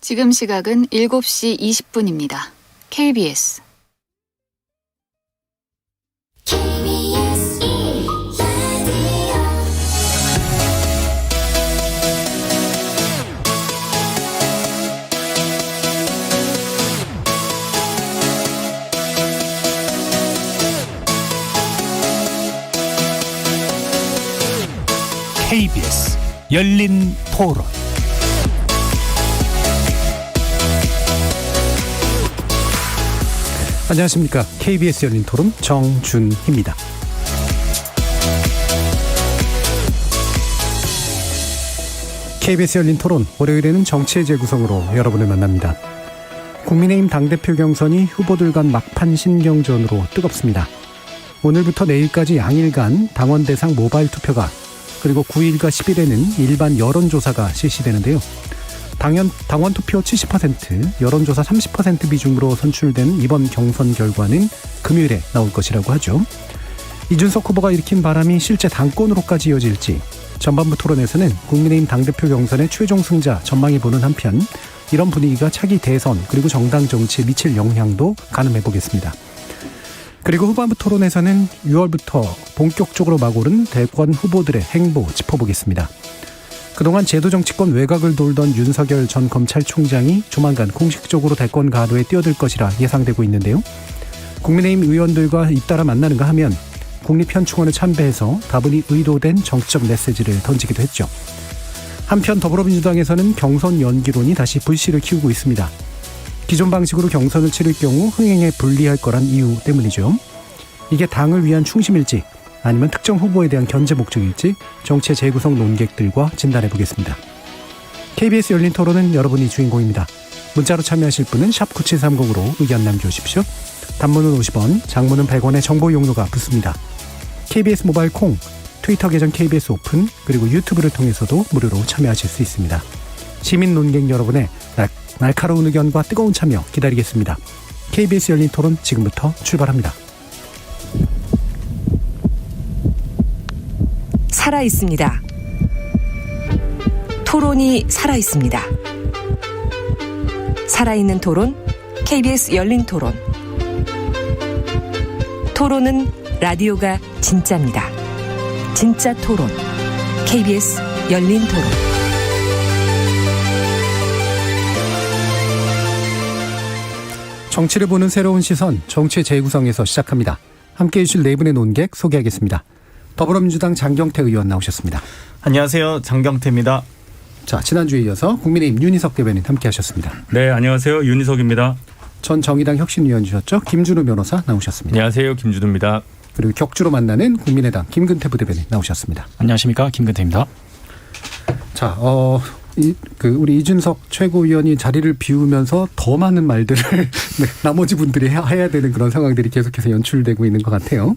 지금 시각은 7시 20분입니다. KBS KBS 열린 토론. 안녕하십니까. KBS 열린 토론 정준희입니다. KBS 열린 토론 월요일에는 정치의 재구성으로 여러분을 만납니다. 국민의힘 당대표 경선이 후보들 간 막판 신경전으로 뜨겁습니다. 오늘부터 내일까지 양일간 당원 대상 모바일 투표가, 그리고 9일과 10일에는 일반 여론조사가 실시되는데요. 당원 투표 70%, 여론조사 30% 비중으로 선출된 이번 경선 결과는 금요일에 나올 것이라고 하죠. 이준석 후보가 일으킨 바람이 실제 당권으로까지 이어질지, 전반부 토론에서는 국민의힘 당대표 경선의 최종 승자 전망해 보는 한편, 이런 분위기가 차기 대선 그리고 정당 정치에 미칠 영향도 가늠해 보겠습니다. 그리고 후반부 토론에서는 6월부터 본격적으로 막 오른 대권 후보들의 행보 짚어보겠습니다. 그동안 제도정치권 외곽을 돌던 윤석열 전 검찰총장이 조만간 공식적으로 대권 가도에 뛰어들 것이라 예상되고 있는데요. 국민의힘 의원들과 잇따라 만나는가 하면 국립현충원을 참배해서 다분히 의도된 정치적 메시지를 던지기도 했죠. 한편 더불어민주당에서는 경선 연기론이 다시 불씨를 키우고 있습니다. 기존 방식으로 경선을 치를 경우 흥행에 불리할 거란 이유 때문이죠. 이게 당을 위한 충심일지 아니면 특정 후보에 대한 견제 목적일지 정치의 재구성 논객들과 진단해 보겠습니다. KBS 열린 토론은 여러분이 주인공입니다. 문자로 참여하실 분은 샵 9730으로 의견 남겨주십시오. 단문은 50원, 장문은 100원의 정보 용료가 붙습니다. KBS 모바일 콩, 트위터 계정 KBS 오픈, 그리고 유튜브를 통해서도 무료로 참여하실 수 있습니다. 시민 논객 여러분의 날카로운 의견과 뜨거운 참여 기다리겠습니다. KBS 열린 토론 지금부터 출발합니다. 살아있습니다. 토론이 살아있습니다. 살아있는 토론, KBS 열린 토론. 토론은 라디오가 진짜입니다. 진짜 토론, KBS 열린 토론. 정치를 보는 새로운 시선, 정치의 재구성에서 시작합니다. 함께해 주실 네 분의 논객 소개하겠습니다. 더불어민주당 장경태 의원 나오셨습니다. 안녕하세요. 장경태입니다. 자, 지난주에 이어서 국민의힘 윤희석 대변인 함께하셨습니다. 네, 안녕하세요. 윤희석입니다. 전 정의당 혁신위원이셨죠. 김준우 변호사 나오셨습니다. 안녕하세요. 김준우입니다. 그리고 격주로 만나는 국민의당 김근태 부대변인 나오셨습니다. 안녕하십니까. 김근태입니다. 자, 우리 이준석 최고위원이 자리를 비우면서 더 많은 말들을 네, 나머지 분들이 해야 되는 그런 상황들이 계속해서 연출되고 있는 것 같아요.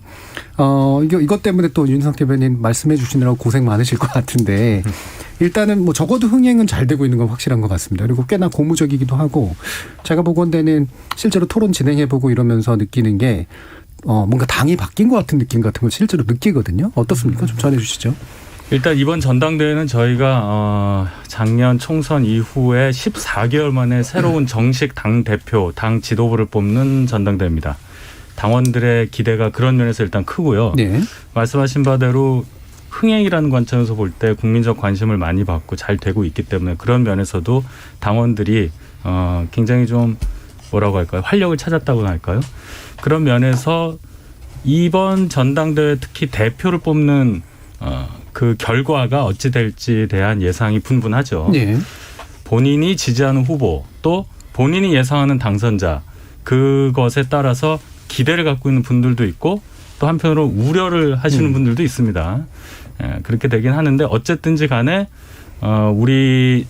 이것 때문에 또 윤석 대변인 말씀해 주시느라고 고생 많으실 것 같은데, 일단은 뭐 적어도 흥행은 잘 되고 있는 건 확실한 것 같습니다. 그리고 꽤나 고무적이기도 하고, 제가 보건대는 실제로 토론 진행해보고 이러면서 느끼는 게 뭔가 당이 바뀐 것 같은 느낌 같은 걸 실제로 느끼거든요. 어떻습니까? 좀 전해 주시죠. 일단 이번 전당대회는 저희가 작년 총선 이후에 14개월 만에 새로운 정식 당 대표, 당 지도부를 뽑는 전당대회입니다. 당원들의 기대가 그런 면에서 일단 크고요. 네. 말씀하신 바대로 흥행이라는 관점에서 볼 때 국민적 관심을 많이 받고 잘 되고 있기 때문에 그런 면에서도 당원들이 굉장히 좀 뭐라고 할까요? 활력을 찾았다고 할까요? 그런 면에서 이번 전당대회 특히 대표를 뽑는 그 결과가 어찌 될지에 대한 예상이 분분하죠. 네. 본인이 지지하는 후보 또 본인이 예상하는 당선자, 그것에 따라서 기대를 갖고 있는 분들도 있고 또 한편으로 우려를 하시는 분들도 있습니다. 그렇게 되긴 하는데 어쨌든지 간에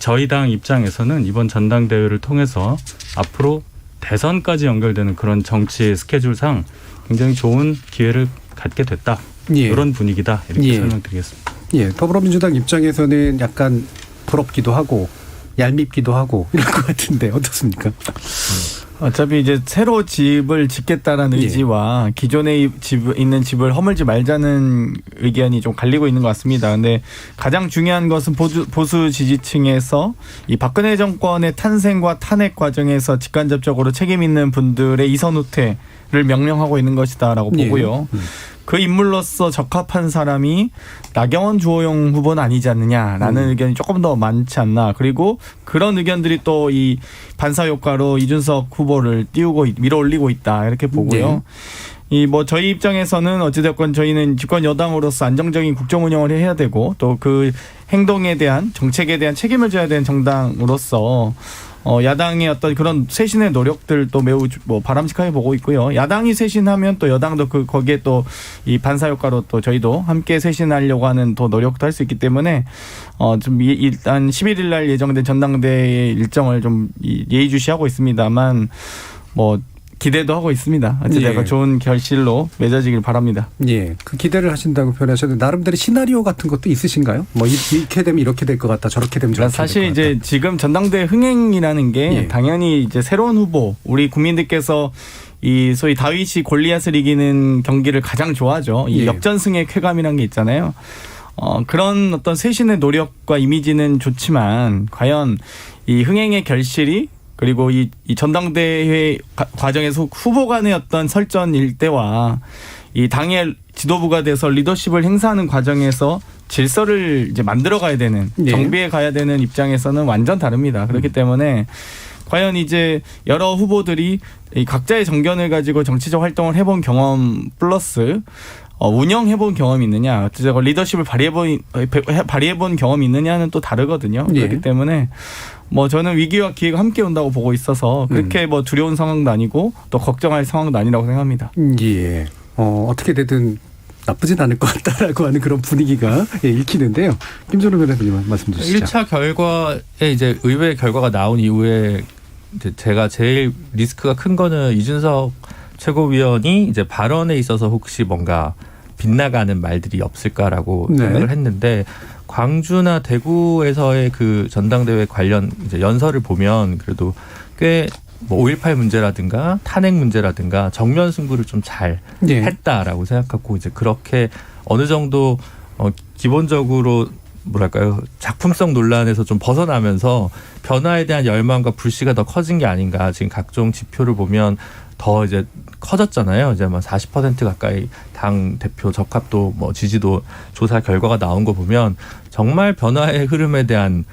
저희 당 입장에서는 이번 전당대회를 통해서 앞으로 대선까지 연결되는 그런 정치 스케줄상 굉장히 좋은 기회를 갖게 됐다. 예. 이런 분위기다. 이렇게 예. 설명드리겠습니다. 예, 더불어민주당 입장에서는 약간 부럽기도 하고 얄밉기도 하고 이럴 것 같은데 어떻습니까? 어차피 이제 새로 집을 짓겠다라는 예. 의지와 기존에 있는 집을 허물지 말자는 의견이 좀 갈리고 있는 것 같습니다. 근데 가장 중요한 것은 보수 지지층에서 이 박근혜 정권의 탄생과 탄핵 과정에서 직간접적으로 책임 있는 분들의 이선 후퇴를 명령하고 있는 것이다라고 보고요. 그 인물로서 적합한 사람이 나경원 주호영 후보는 아니지 않느냐라는 의견이 조금 더 많지 않나. 그리고 그런 의견들이 또 이 반사 효과로 이준석 후보를 띄우고 밀어올리고 있다 이렇게 보고요. 이 뭐 저희 입장에서는 어찌됐건 저희는 집권 여당으로서 안정적인 국정 운영을 해야 되고 또 그 행동에 대한 정책에 대한 책임을 져야 되는 정당으로서 야당의 어떤 그런 쇄신의 노력들도 매우 뭐 바람직하게 보고 있고요. 야당이 쇄신하면 또 여당도 거기에 또 이 반사 효과로 또 저희도 함께 쇄신하려고 하는 또 노력도 할 수 있기 때문에 좀 일단 11일 날 예정된 전당대회 일정을 좀 예의주시하고 있습니다만 뭐 기대도 하고 있습니다. 어쨌든 예. 좋은 결실로 맺어지길 바랍니다. 예, 그 기대를 하신다고 표현하셨는데 나름대로 시나리오 같은 것도 있으신가요? 뭐 이렇게 되면 이렇게 될 것 같다, 저렇게 되면 저렇게 사실 될 것 이제 같다. 지금 전당대회 흥행이라는 게 예. 당연히 이제 새로운 후보, 우리 국민들께서 이 소위 다윗이 골리앗을 이기는 경기를 가장 좋아하죠. 이 예. 역전승의 쾌감이라는 게 있잖아요. 그런 어떤 쇄신의 노력과 이미지는 좋지만 과연 이 흥행의 결실이 그리고 이 전당대회 과정에서 후보 간의 어떤 설전 일대와 이 당의 지도부가 돼서 리더십을 행사하는 과정에서 질서를 이제 만들어가야 되는 정비해 가야 되는 입장에서는 완전 다릅니다. 그렇기 때문에 과연 이제 여러 후보들이 이 각자의 정견을 가지고 정치적 활동을 해본 경험 플러스 운영해본 경험이 있느냐, 어쨌든 리더십을 발휘해본 경험이 있느냐는 또 다르거든요. 예. 그렇기 때문에 뭐 저는 위기와 기회가 함께 온다고 보고 있어서 그렇게 뭐 두려운 상황도 아니고 또 걱정할 상황도 아니라고 생각합니다. 예, 어떻게 되든 나쁘진 않을 것 같다라고 하는 그런 분위기가 읽히는데요. 김준호 변호사님 말씀 주시죠. 1차 결과에 이제 의회 결과가 나온 이후에 이제 제가 제일 리스크가 큰 거는 이준석 최고위원이 이제 발언에 있어서 혹시 뭔가 빗나가는 말들이 없을까라고 생각을 했는데 광주나 대구에서의 그 전당대회 관련 이제 연설을 보면 그래도 꽤 뭐 5.18 문제라든가 탄핵 문제라든가 정면 승부를 좀 잘 했다라고 생각하고 이제 그렇게 어느 정도 기본적으로 뭐랄까요 작품성 논란에서 좀 벗어나면서 변화에 대한 열망과 불씨가 더 커진 게 아닌가. 지금 각종 지표를 보면 더 이제 커졌잖아요. 이제 뭐 40% 가까이 당 대표 적합도 뭐 지지도 조사 결과가 나온 거 보면 정말 변화의 흐름에 대한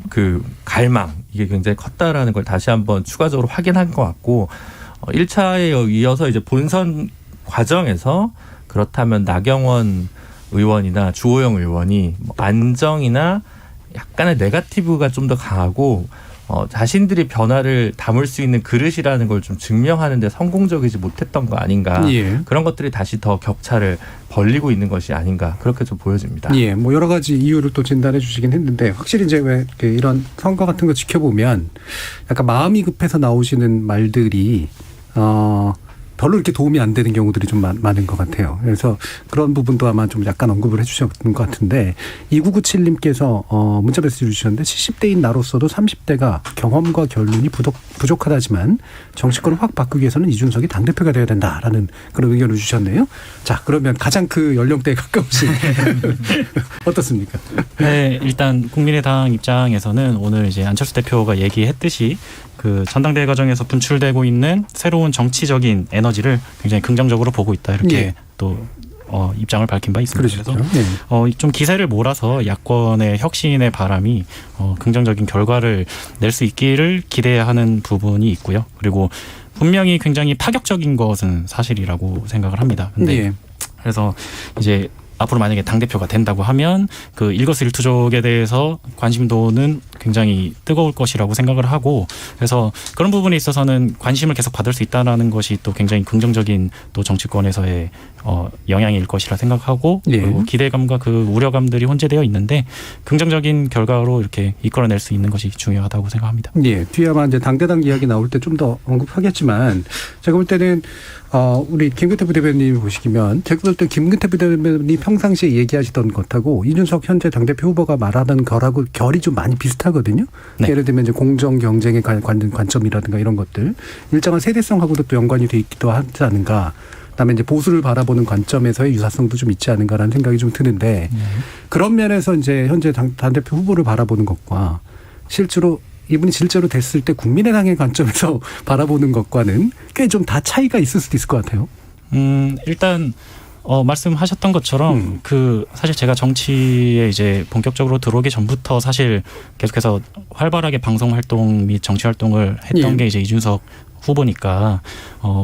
그 갈망 이게 굉장히 컸다라는 걸 다시 한번 추가적으로 확인한 것 같고 1차에 이어서 이제 본선 과정에서 그렇다면 나경원 의원이나 주호영 의원이 뭐 안정이나 약간의 네거티브가 좀 더 강하고 자신들이 변화를 담을 수 있는 그릇이라는 걸 좀 증명하는 데 성공적이지 못했던 거 아닌가. 그런 것들이 다시 더 격차를 벌리고 있는 것이 아닌가. 그렇게 좀 보여집니다. 예, 뭐 여러 가지 이유를 또 진단해 주시긴 했는데 확실히 이제 왜 이런 선거 같은 거 지켜보면 약간 마음이 급해서 나오시는 말들이 별로 이렇게 도움이 안 되는 경우들이 좀 많은 것 같아요. 그래서 그런 부분도 아마 좀 약간 언급을 해 주셨던 것 같은데 2997님께서 문자 메시지 주셨는데 70대인 나로서도 30대가 경험과 결론이 부족하다지만 정치권을 확 바꾸기 위해서는 이준석이 당대표가 되어야 된다라는 그런 의견을 주셨네요. 자, 그러면 가장 그 연령대에 가까우신 어떻습니까? 네, 일단 국민의당 입장에서는 오늘 이제 안철수 대표가 얘기했듯이 그 전당대회 과정에서 분출되고 있는 새로운 정치적인 에너지를 굉장히 긍정적으로 보고 있다 이렇게 또 입장을 밝힌 바 있습니다. 그렇죠. 그래서 좀 기세를 몰아서 야권의 혁신의 바람이 긍정적인 결과를 낼 수 있기를 기대하는 부분이 있고요. 그리고 분명히 굉장히 파격적인 것은 사실이라고 생각을 합니다. 근데 그래서 이제 앞으로 만약에 당대표가 된다고 하면 그 일거수일투족에 대해서 관심도는 굉장히 뜨거울 것이라고 생각을 하고 그래서 그런 부분에 있어서는 관심을 계속 받을 수 있다는 것이 또 굉장히 긍정적인 또 정치권에서의 영향일 것이라 생각하고 예. 그리고 기대감과 그 우려감들이 혼재되어 있는데 긍정적인 결과로 이렇게 이끌어낼 수 있는 것이 중요하다고 생각합니다. 예, 뒤에 아마 이제 당대당 이야기 나올 때 좀 더 언급하겠지만 제가 볼 때는 우리 김근태 부대변인이 보시면 제가 볼 때 김근태 부대변인이 평상시에 얘기하시던 것하고 이준석 현재 당대표 후보가 말하던 결하고 결이 좀 많이 비슷하거든요. 네. 예를 들면 이제 공정 경쟁의 관점이라든가 이런 것들 일정한 세대성하고도 또 연관이 돼 있기도 하지 않은가. 그다음에 이제 보수를 바라보는 관점에서의 유사성도 좀 있지 않은가라는 생각이 좀 드는데 그런 면에서 이제 현재 당대표 후보를 바라보는 것과 실제로 이분이 실제로 됐을 때 국민의당의 관점에서 바라보는 것과는 꽤 좀 다 차이가 있을 수도 있을 것 같아요. 일단 말씀하셨던 것처럼 그 사실 제가 정치에 이제 본격적으로 들어오기 전부터 사실 계속해서 활발하게 방송 활동 및 정치 활동을 했던 예. 게 이제 이준석 후보니까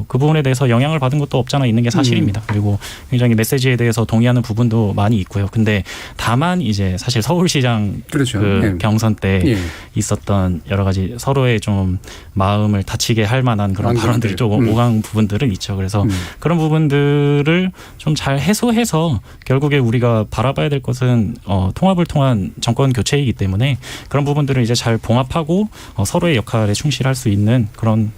그 부분에 대해서 영향을 받은 것도 없잖아 있는 게 사실입니다. 그리고 굉장히 메시지에 대해서 동의하는 부분도 많이 있고요. 근데 다만 이제 사실 서울시장 그렇죠. 그 예. 경선 때 예. 있었던 여러 가지 서로의 좀 마음을 다치게 할 만한 그런 완전히. 발언들이 조금 오간 부분들은 있죠. 그래서 그런 부분들을 좀 잘 해소해서 결국에 우리가 바라봐야 될 것은 통합을 통한 정권 교체이기 때문에 그런 부분들을 이제 잘 봉합하고 서로의 역할에 충실할 수 있는 그런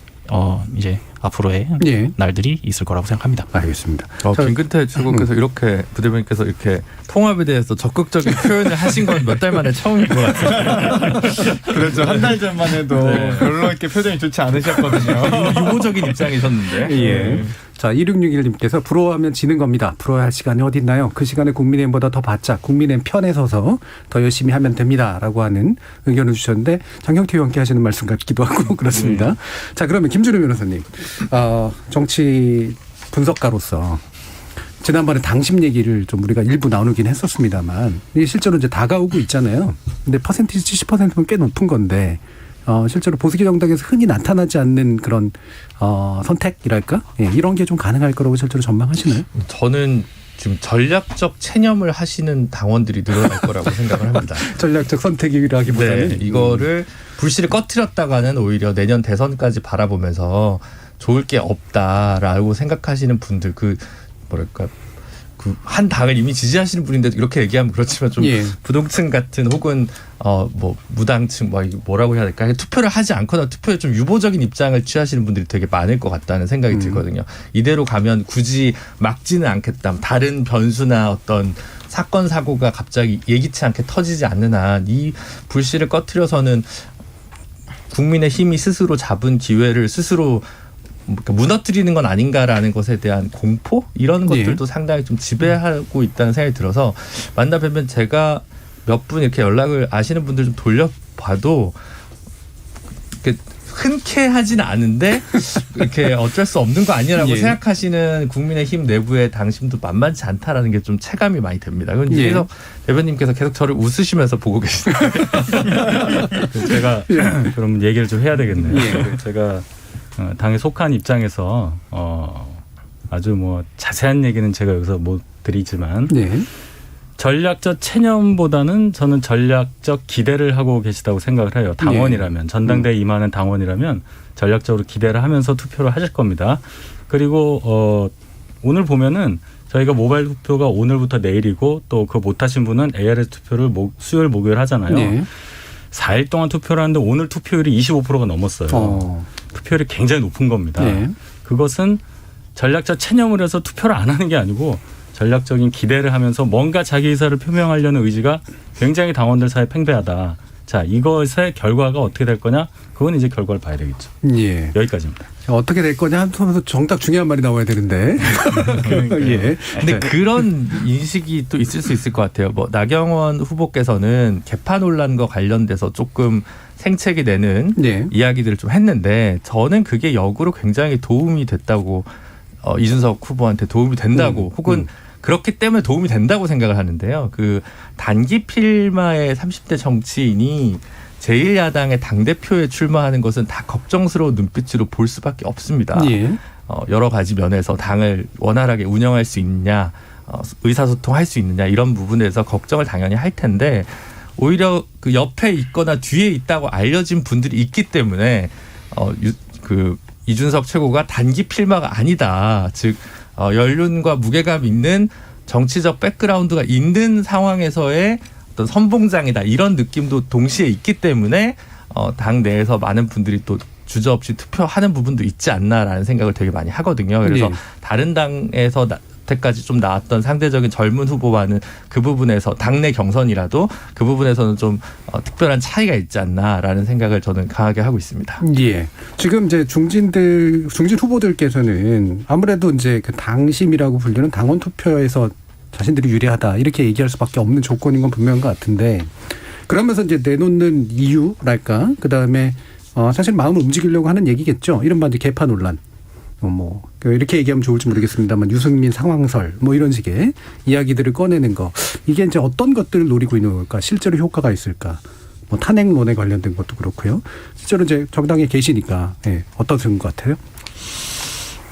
이제 앞으로의 예. 날들이 있을 거라고 생각합니다. 알겠습니다. 김근태 최고께서 이렇게 부대변인께서 이렇게 통합에 대해서 적극적인 표현을 하신 건 몇 달 만에 처음인 것 같아요. 그렇죠. 한 달 전만 해도 별로 이렇게 표정이 좋지 않으셨거든요. 유보적인 입장이셨는데. 예. 자, 2661님께서 부러워하면 지는 겁니다. 부러워할 시간이 어디 있나요? 그 시간에 국민의힘보다 더 바짝 국민의힘 편에 서서 더 열심히 하면 됩니다. 라고 하는 의견을 주셨는데 장경태 의원께 하시는 말씀 같기도 하고 그렇습니다. 자, 그러면 김준우 변호사님. 정치 분석가로서 지난번에 당심 얘기를 좀 우리가 일부 나누긴 했었습니다만 이게 실제로 이제 다가오고 있잖아요. 근데 퍼센티지 70%면 꽤 높은 건데 실제로 보수기 정당에서 흔히 나타나지 않는 그런 선택이랄까? 예, 이런 게 좀 가능할 거라고 실제로 전망하시나요? 저는 지금 전략적 체념을 하시는 당원들이 늘어날 거라고 생각을 합니다. 전략적 선택이라기보다는 네, 이거를 불씨를 꺼트렸다가는 오히려 내년 대선까지 바라보면서 좋을 게 없다라고 생각하시는 분들 뭐랄까 그 한 당을 이미 지지하시는 분인데도 이렇게 얘기하면 그렇지만 좀 예. 부동층 같은 혹은 뭐 무당층 뭐라고 해야 될까 투표를 하지 않거나 투표에 좀 유보적인 입장을 취하시는 분들이 되게 많을 것 같다는 생각이 들거든요. 이대로 가면 굳이 막지는 않겠다. 다른 변수나 어떤 사건 사고가 갑자기 예기치 않게 터지지 않는 한 이 불씨를 꺼트려서는 국민의 힘이 스스로 잡은 기회를 스스로 무너뜨리는 건 아닌가라는 것에 대한 공포 이런 것들도 상당히 좀 지배하고 있다는 생각이 들어서 만나 뵈면 제가 몇 분 이렇게 연락을 아시는 분들 좀 돌려봐도 이렇게 흔쾌하진 않은데 이렇게 어쩔 수 없는 거 아니라고 예. 생각하시는 국민의힘 내부의 당심도 만만치 않다라는 게 좀 체감이 많이 됩니다. 그래서 대변님께서 계속 저를 웃으시면서 보고 계시네요. 제가 그럼 얘기를 좀 해야 되겠네요. 제가 당에 속한 입장에서 아주 뭐 자세한 얘기는 제가 여기서 못 드리지만 네. 전략적 체념보다는 저는 전략적 기대를 하고 계시다고 생각을 해요. 당원이라면 전당대에 임하는 당원이라면 전략적으로 기대를 하면서 투표를 하실 겁니다. 그리고 오늘 보면은 저희가 모바일 투표가 오늘부터 내일이고 또 그 못하신 분은 ARS 투표를 수요일 목요일 하잖아요. 네. 4일 동안 투표를 하는데 오늘 투표율이 25%가 넘었어요. 투표율이 굉장히 높은 겁니다. 네. 그것은 전략적 체념을 해서 투표를 안 하는 게 아니고 전략적인 기대를 하면서 뭔가 자기 의사를 표명하려는 의지가 굉장히 당원들 사이에 팽배하다. 자, 이것의 결과가 어떻게 될 거냐? 그건 이제 결과를 봐야 되겠죠. 예. 여기까지입니다. 어떻게 될 거냐 하면서 정답 중요한 말이 나와야 되는데. 예. 근데 그런 인식이 또 있을 수 있을 것 같아요. 뭐 나경원 후보께서는 개파 논란과 관련돼서 조금 생채기 내는 네. 이야기들을 좀 했는데 저는 그게 역으로 굉장히 도움이 됐다고 이준석 후보한테 도움이 된다고 혹은 그렇기 때문에 도움이 된다고 생각을 하는데요. 그 단기 필마의 30대 정치인이 제1야당의 당대표에 출마하는 것은 다 걱정스러운 눈빛으로 볼 수밖에 없습니다. 예. 여러 가지 면에서 당을 원활하게 운영할 수 있느냐, 의사소통할 수 있느냐 이런 부분에서 걱정을 당연히 할 텐데 오히려 그 옆에 있거나 뒤에 있다고 알려진 분들이 있기 때문에 이준석 최고가 단기 필마가 아니다. 즉 연륜과 무게감 있는 정치적 백그라운드가 있는 상황에서의 어떤 선봉장이다 이런 느낌도 동시에 있기 때문에 당 내에서 많은 분들이 또 주저없이 투표하는 부분도 있지 않나라는 생각을 되게 많이 하거든요. 그래서 네. 다른 당에서 때까지 좀 나왔던 상대적인 젊은 후보와는 그 부분에서 당내 경선이라도 그 부분에서는 좀 특별한 차이가 있지 않나라는 생각을 저는 강하게 하고 있습니다. 예. 지금 이제 중진 후보들께서는 아무래도 이제 그 당심이라고 불리는 당원 투표에서 자신들이 유리하다 이렇게 얘기할 수밖에 없는 조건인 건 분명한 것 같은데 그러면서 이제 내놓는 이유랄까 그다음에 사실 마음을 움직이려고 하는 얘기겠죠. 이른바 이제 개파 논란. 이렇게 얘기하면 좋을지 모르겠습니다만 유승민 상황설 이런 식의 이야기들을 꺼내는 거 이게 이제 어떤 것들을 노리고 있는 걸까? 실제로 효과가 있을까? 탄핵론에 관련된 것도 그렇고요. 실제로 이제 정당에 계시니까 어떠신 것 같아요?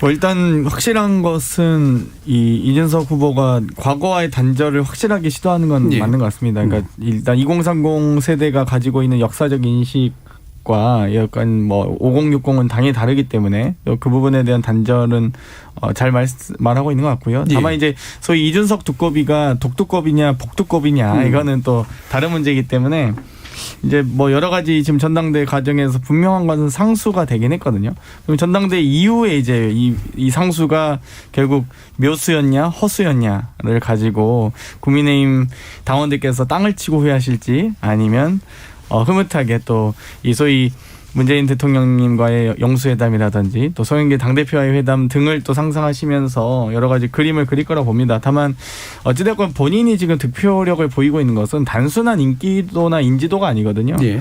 일단 확실한 것은 이준석 후보가 과거와의 단절을 확실하게 시도하는 건 예. 맞는 것 같습니다. 그러니까 일단 2030 세대가 가지고 있는 역사적 인식과 약간 5060은 당이 다르기 때문에 그 부분에 대한 단절은 잘 말하고 있는 것 같고요. 다만 예. 이제 소위 이준석 두꺼비가 독두꺼비냐 복두꺼비냐 이거는 또 다른 문제이기 때문에 이제 여러 가지 지금 전당대 과정에서 분명한 것은 상수가 되긴 했거든요. 그럼 전당대 이후에 이제 이 상수가 결국 묘수였냐 허수였냐를 가지고 국민의힘 당원들께서 땅을 치고 후회하실지 아니면 흐뭇하게 또 이 소위 문재인 대통령님과의 영수회담이라든지 또 송영길 당대표와의 회담 등을 또 상상하시면서 여러 가지 그림을 그릴 거라 봅니다. 다만 어찌됐건 본인이 지금 득표력을 보이고 있는 것은 단순한 인기도나 인지도가 아니거든요. 예.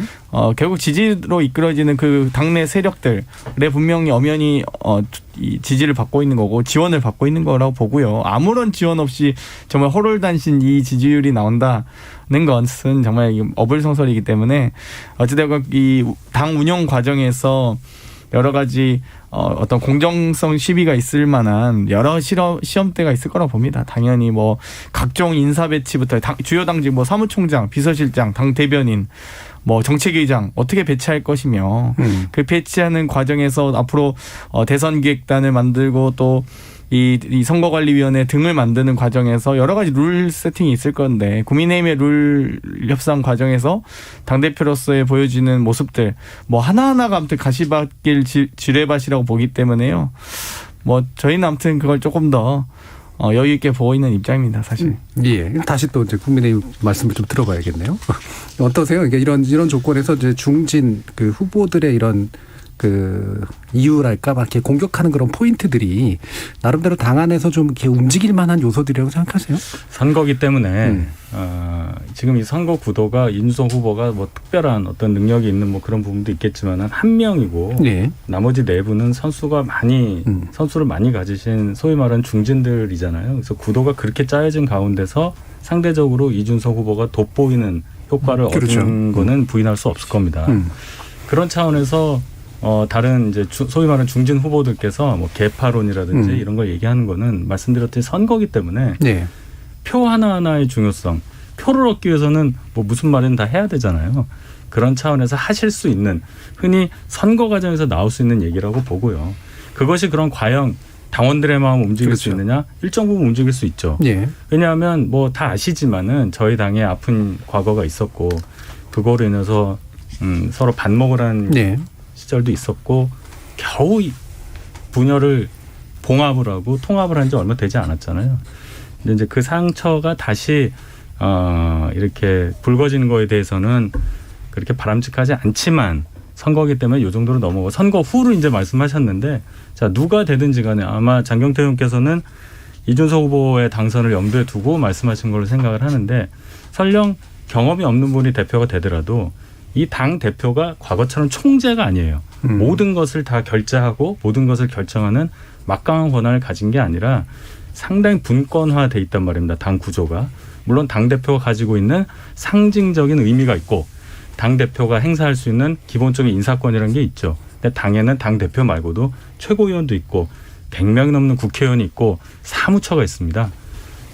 결국 지지로 이끌어지는 그 당내 세력들에 분명히 엄연히 이 지지를 받고 있는 거고 지원을 받고 있는 거라고 보고요. 아무런 지원 없이 정말 호롤단신 이 지지율이 나온다는 것은 정말 어불성설이기 때문에 어찌됐건 이 당 운영 과정에서 여러 가지 어떤 공정성 시비가 있을 만한 여러 시험대가 있을 거라고 봅니다. 당연히 각종 인사 배치부터 주요 당직 사무총장, 비서실장, 당 대변인, 정책위의장 어떻게 배치할 것이며 그 배치하는 과정에서 앞으로 대선 기획단을 만들고 또 이 선거관리위원회 등을 만드는 과정에서 여러 가지 룰 세팅이 있을 건데 국민의힘의 룰 협상 과정에서 당대표로서의 보여지는 모습들 하나하나가 아무튼 가시밭길 지뢰밭이라고 보기 때문에요. 저희는 아무튼 그걸 조금 더 여유 있게 보고 있는 입장입니다, 사실. 예. 다시 또 이제 국민의힘 말씀을 좀 들어봐야겠네요. 어떠세요? 이런 조건에서 이제 중진 그 후보들의 이런 이유랄까 이렇게 공격하는 그런 포인트들이 나름대로 당 안에서 좀 이렇게 움직일 만한 요소들이라고 생각하세요? 선거기 때문에 지금 이 선거 구도가 이준석 후보가 특별한 어떤 능력이 있는 그런 부분도 있겠지만 한 명이고 네. 나머지 내부는 선수를 많이 가지신 소위 말하는 중진들이잖아요. 그래서 구도가 그렇게 짜여진 가운데서 상대적으로 이준석 후보가 돋보이는 효과를 그렇죠. 얻는 거는 부인할 수 없을 겁니다. 그런 차원에서 다른 이제 소위 말하는 중진 후보들께서 개파론이라든지 이런 걸 얘기하는 거는 말씀드렸듯이 선거기 때문에 네. 표 하나하나의 중요성, 표를 얻기 위해서는 무슨 말이든 다 해야 되잖아요. 그런 차원에서 하실 수 있는 흔히 선거 과정에서 나올 수 있는 얘기라고 보고요. 그것이 그럼 과연 당원들의 마음 움직일 그렇죠. 수 있느냐? 일정 부분 움직일 수 있죠. 예. 왜냐하면 다 아시지만은 저희 당에 아픈 과거가 있었고 그거로 인해서 서로 반목을 한 네. 시절도 있었고 겨우 분열을 봉합을 하고 통합을 한 지 얼마 되지 않았잖아요. 근데 이제 그 상처가 다시 이렇게 붉어지는 거에 대해서는 그렇게 바람직하지 않지만 선거기 때문에 이 정도로 넘어가고 선거 후를 이제 말씀하셨는데 자 누가 되든지 간에 아마 장경태 의원께서는 이준석 후보의 당선을 염두에 두고 말씀하신 걸로 생각을 하는데 설령 경험이 없는 분이 대표가 되더라도 이 당 대표가 과거처럼 총재가 아니에요. 모든 것을 다 결재하고 모든 것을 결정하는 막강한 권한을 가진 게 아니라 상당히 분권화돼 있단 말입니다. 당 구조가. 물론 당 대표가 가지고 있는 상징적인 의미가 있고 당 대표가 행사할 수 있는 기본적인 인사권이라는 게 있죠. 근데 당에는 당 대표 말고도 최고위원도 있고 100명이 넘는 국회의원이 있고 사무처가 있습니다.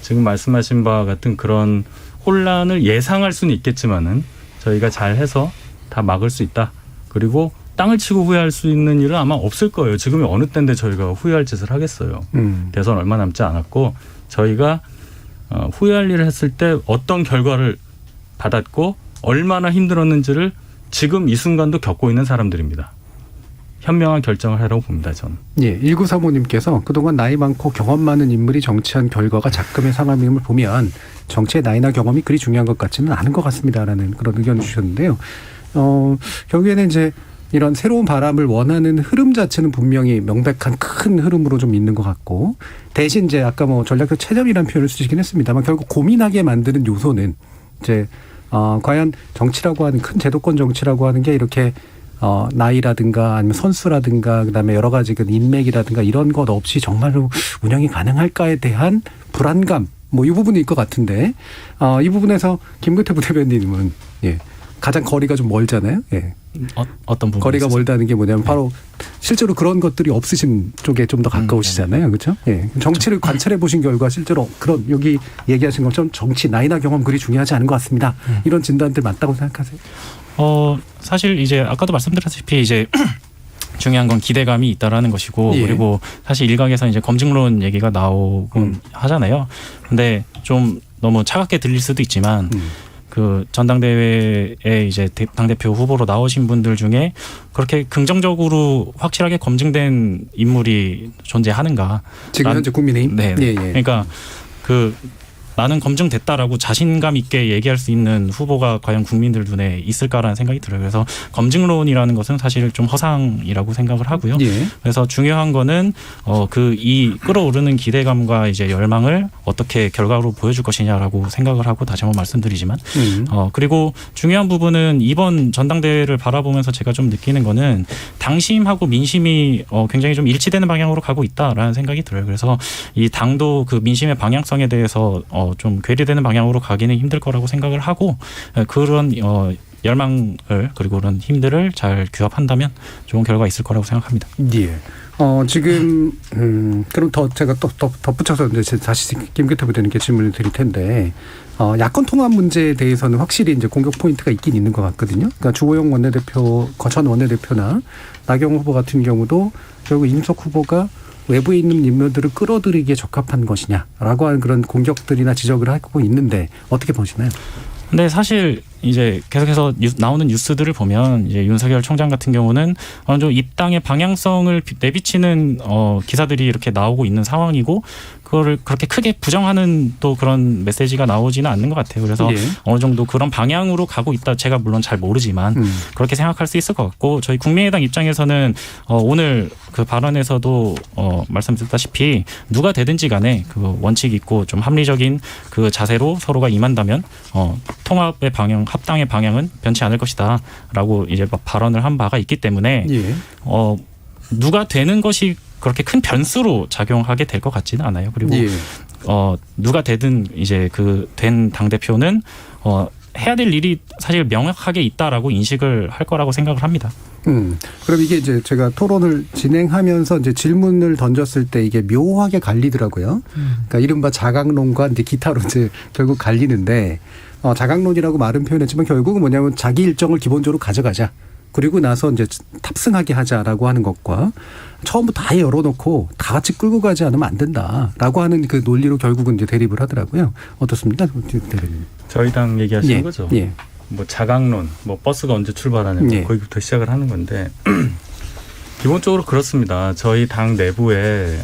지금 말씀하신 바와 같은 그런 혼란을 예상할 수는 있겠지만은 저희가 잘해서 다 막을 수 있다. 그리고 땅을 치고 후회할 수 있는 일은 아마 없을 거예요. 지금이 어느 때인데 저희가 후회할 짓을 하겠어요. 대선 얼마 남지 않았고 저희가 후회할 일을 했을 때 어떤 결과를 받았고 얼마나 힘들었는지를 지금 이 순간도 겪고 있는 사람들입니다. 현명한 결정을 하라고 봅니다. 저는. 예, 1935님께서 그동안 나이 많고 경험 많은 인물이 정치한 결과가 작금의 상황임을 보면 정치의 나이나 경험이 그리 중요한 것 같지는 않은 것 같습니다라는 그런 의견을 주셨는데요. 결국에는 이제 이런 새로운 바람을 원하는 흐름 자체는 분명히 명백한 큰 흐름으로 좀 있는 것 같고 대신 이제 아까 뭐 전략적 체념이라는 표현을 쓰시긴 했습니다만 결국 고민하게 만드는 요소는 이제 과연 정치라고 하는 큰 제도권 정치라고 하는 게 이렇게 나이라든가 아니면 선수라든가 그다음에 여러 가지 그 인맥이라든가 이런 것 없이 정말로 운영이 가능할까에 대한 불안감 뭐 이 부분일 것 같은데 이 부분에서 김근태 부대변인님은 예. 가장 거리가 좀 멀잖아요. 예. 어떤 부분? 거리가 멀다는 게 뭐냐면 바로 실제로 그런 것들이 없으신 쪽에 좀 더 가까우시잖아요. 그렇죠? 예. 정치를 관찰해 보신 결과 실제로 그런 여기 얘기하신 것처럼 정치 나이나 경험 그리 중요하지 않은 것 같습니다. 이런 진단들 맞다고 생각하세요? 사실 이제 아까도 말씀드렸다시피 이제 중요한 건 기대감이 있다라는 것이고 예. 그리고 사실 일각에서 이제 검증론 얘기가 나오곤 하잖아요. 근데 좀 너무 차갑게 들릴 수도 있지만 그 전당대회에 이제 당대표 후보로 나오신 분들 중에 그렇게 긍정적으로 확실하게 검증된 인물이 존재하는가? 지금 현재 국민의힘? 네. 예, 예. 그러니까 그 나는 검증됐다라고 자신감 있게 얘기할 수 있는 후보가 과연 국민들 눈에 있을까라는 생각이 들어요. 그래서 검증론이라는 것은 사실 좀 허상이라고 생각을 하고요. 예. 그래서 중요한 거는 그 이 끌어오르는 기대감과 이제 열망을 어떻게 결과로 보여줄 것이냐라고 생각을 하고 다시 한번 말씀드리지만 그리고 중요한 부분은 이번 전당대회를 바라보면서 제가 좀 느끼는 거는 당심하고 민심이 굉장히 좀 일치되는 방향으로 가고 있다라는 생각이 들어요. 그래서 이 당도 그 민심의 방향성에 대해서 좀 괴리되는 방향으로 가기는 힘들 거라고 생각을 하고 그런 열망을 그리고 그런 힘들을 잘 규합한다면 좋은 결과가 있을 거라고 생각합니다. 예. 지금 그럼 더 제가 또 덧붙여서 이제 다시 김근태 부대님께 질문을 드릴 텐데 야권 통합 문제에 대해서는 확실히 이제 공격 포인트가 있긴 있는 것 같거든요. 그러니까 주호영 원내대표, 전 원내대표나 나경원 후보 같은 경우도 결국 이준석 후보가 외부에 있는 인물들을 끌어들이기에 적합한 것이냐라고 하는 그런 공격들이나 지적을 하고 있는데 어떻게 보시나요? 근데 사실 이제 계속해서 나오는 뉴스들을 보면 이제 윤석열 총장 같은 경우는 어느 정도 입당의 방향성을 내비치는 기사들이 이렇게 나오고 있는 상황이고 그거를 그렇게 크게 부정하는 또 그런 메시지가 나오지는 않는 것 같아요. 그래서 예. 어느 정도 그런 방향으로 가고 있다. 제가 물론 잘 모르지만 그렇게 생각할 수 있을 것 같고 저희 국민의당 입장에서는 오늘 그 발언에서도 말씀드렸다시피 누가 되든지 간에 그 원칙 있고 좀 합리적인 그 자세로 서로가 임한다면 통합의 방향, 합당의 방향은 변치 않을 것이다라고 이제 발언을 한 바가 있기 때문에 예. 누가 되는 것이 그렇게 큰 변수로 작용하게 될 것 같지는 않아요. 그리고 예. 누가 되든 이제 그 된 당대표는 해야 될 일이 사실 명확하게 있다라고 인식을 할 거라고 생각을 합니다. 그럼 이게 이제 제가 토론을 진행하면서 이제 질문을 던졌을 때 이게 묘하게 갈리더라고요. 그러니까 이른바 자강론과 이제 기타로 이제 결국 갈리는데 자강론이라고 말은 표현했지만 결국은 뭐냐면 자기 일정을 기본적으로 가져가자. 그리고 나서 이제 탑승하게 하자라고 하는 것과 처음부터 다 열어놓고 다 같이 끌고 가지 않으면 안 된다라고 하는 그 논리로 결국은 이제 대립을 하더라고요. 어떻습니까? 대리님. 저희 당 얘기하시는 예. 거죠. 예. 뭐 자강론, 뭐 버스가 언제 출발하냐, 예. 거기부터 시작을 하는 건데 기본적으로 그렇습니다. 저희 당 내부에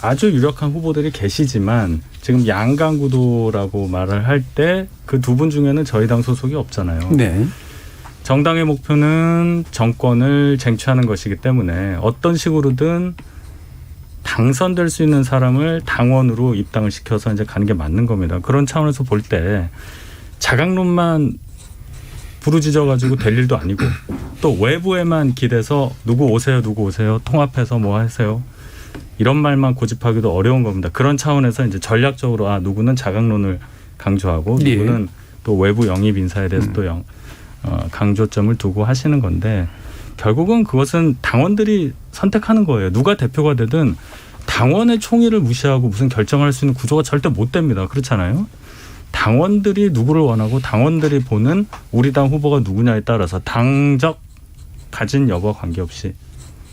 아주 유력한 후보들이 계시지만 지금 양강 구도라고 말을 할 때 그 두 분 중에는 저희 당 소속이 없잖아요. 네. 정당의 목표는 정권을 쟁취하는 것이기 때문에 어떤 식으로든 당선될 수 있는 사람을 당원으로 입당을 시켜서 이제 가는 게 맞는 겁니다. 그런 차원에서 볼 때 자강론만 부르짖어가지고 될 일도 아니고 또 외부에만 기대서 누구 오세요 통합해서 뭐 하세요 이런 말만 고집하기도 어려운 겁니다. 그런 차원에서 이제 전략적으로 누구는 자강론을 강조하고 예. 누구는 또 외부 영입 인사에 대해서 또 강조점을 두고 하시는 건데 결국은 그것은 당원들이 선택하는 거예요. 누가 대표가 되든 당원의 총의를 무시하고 무슨 결정할 수 있는 구조가 절대 못 됩니다. 그렇잖아요. 당원들이 누구를 원하고 당원들이 보는 우리 당 후보가 누구냐에 따라서 당적 가진 여부와 관계없이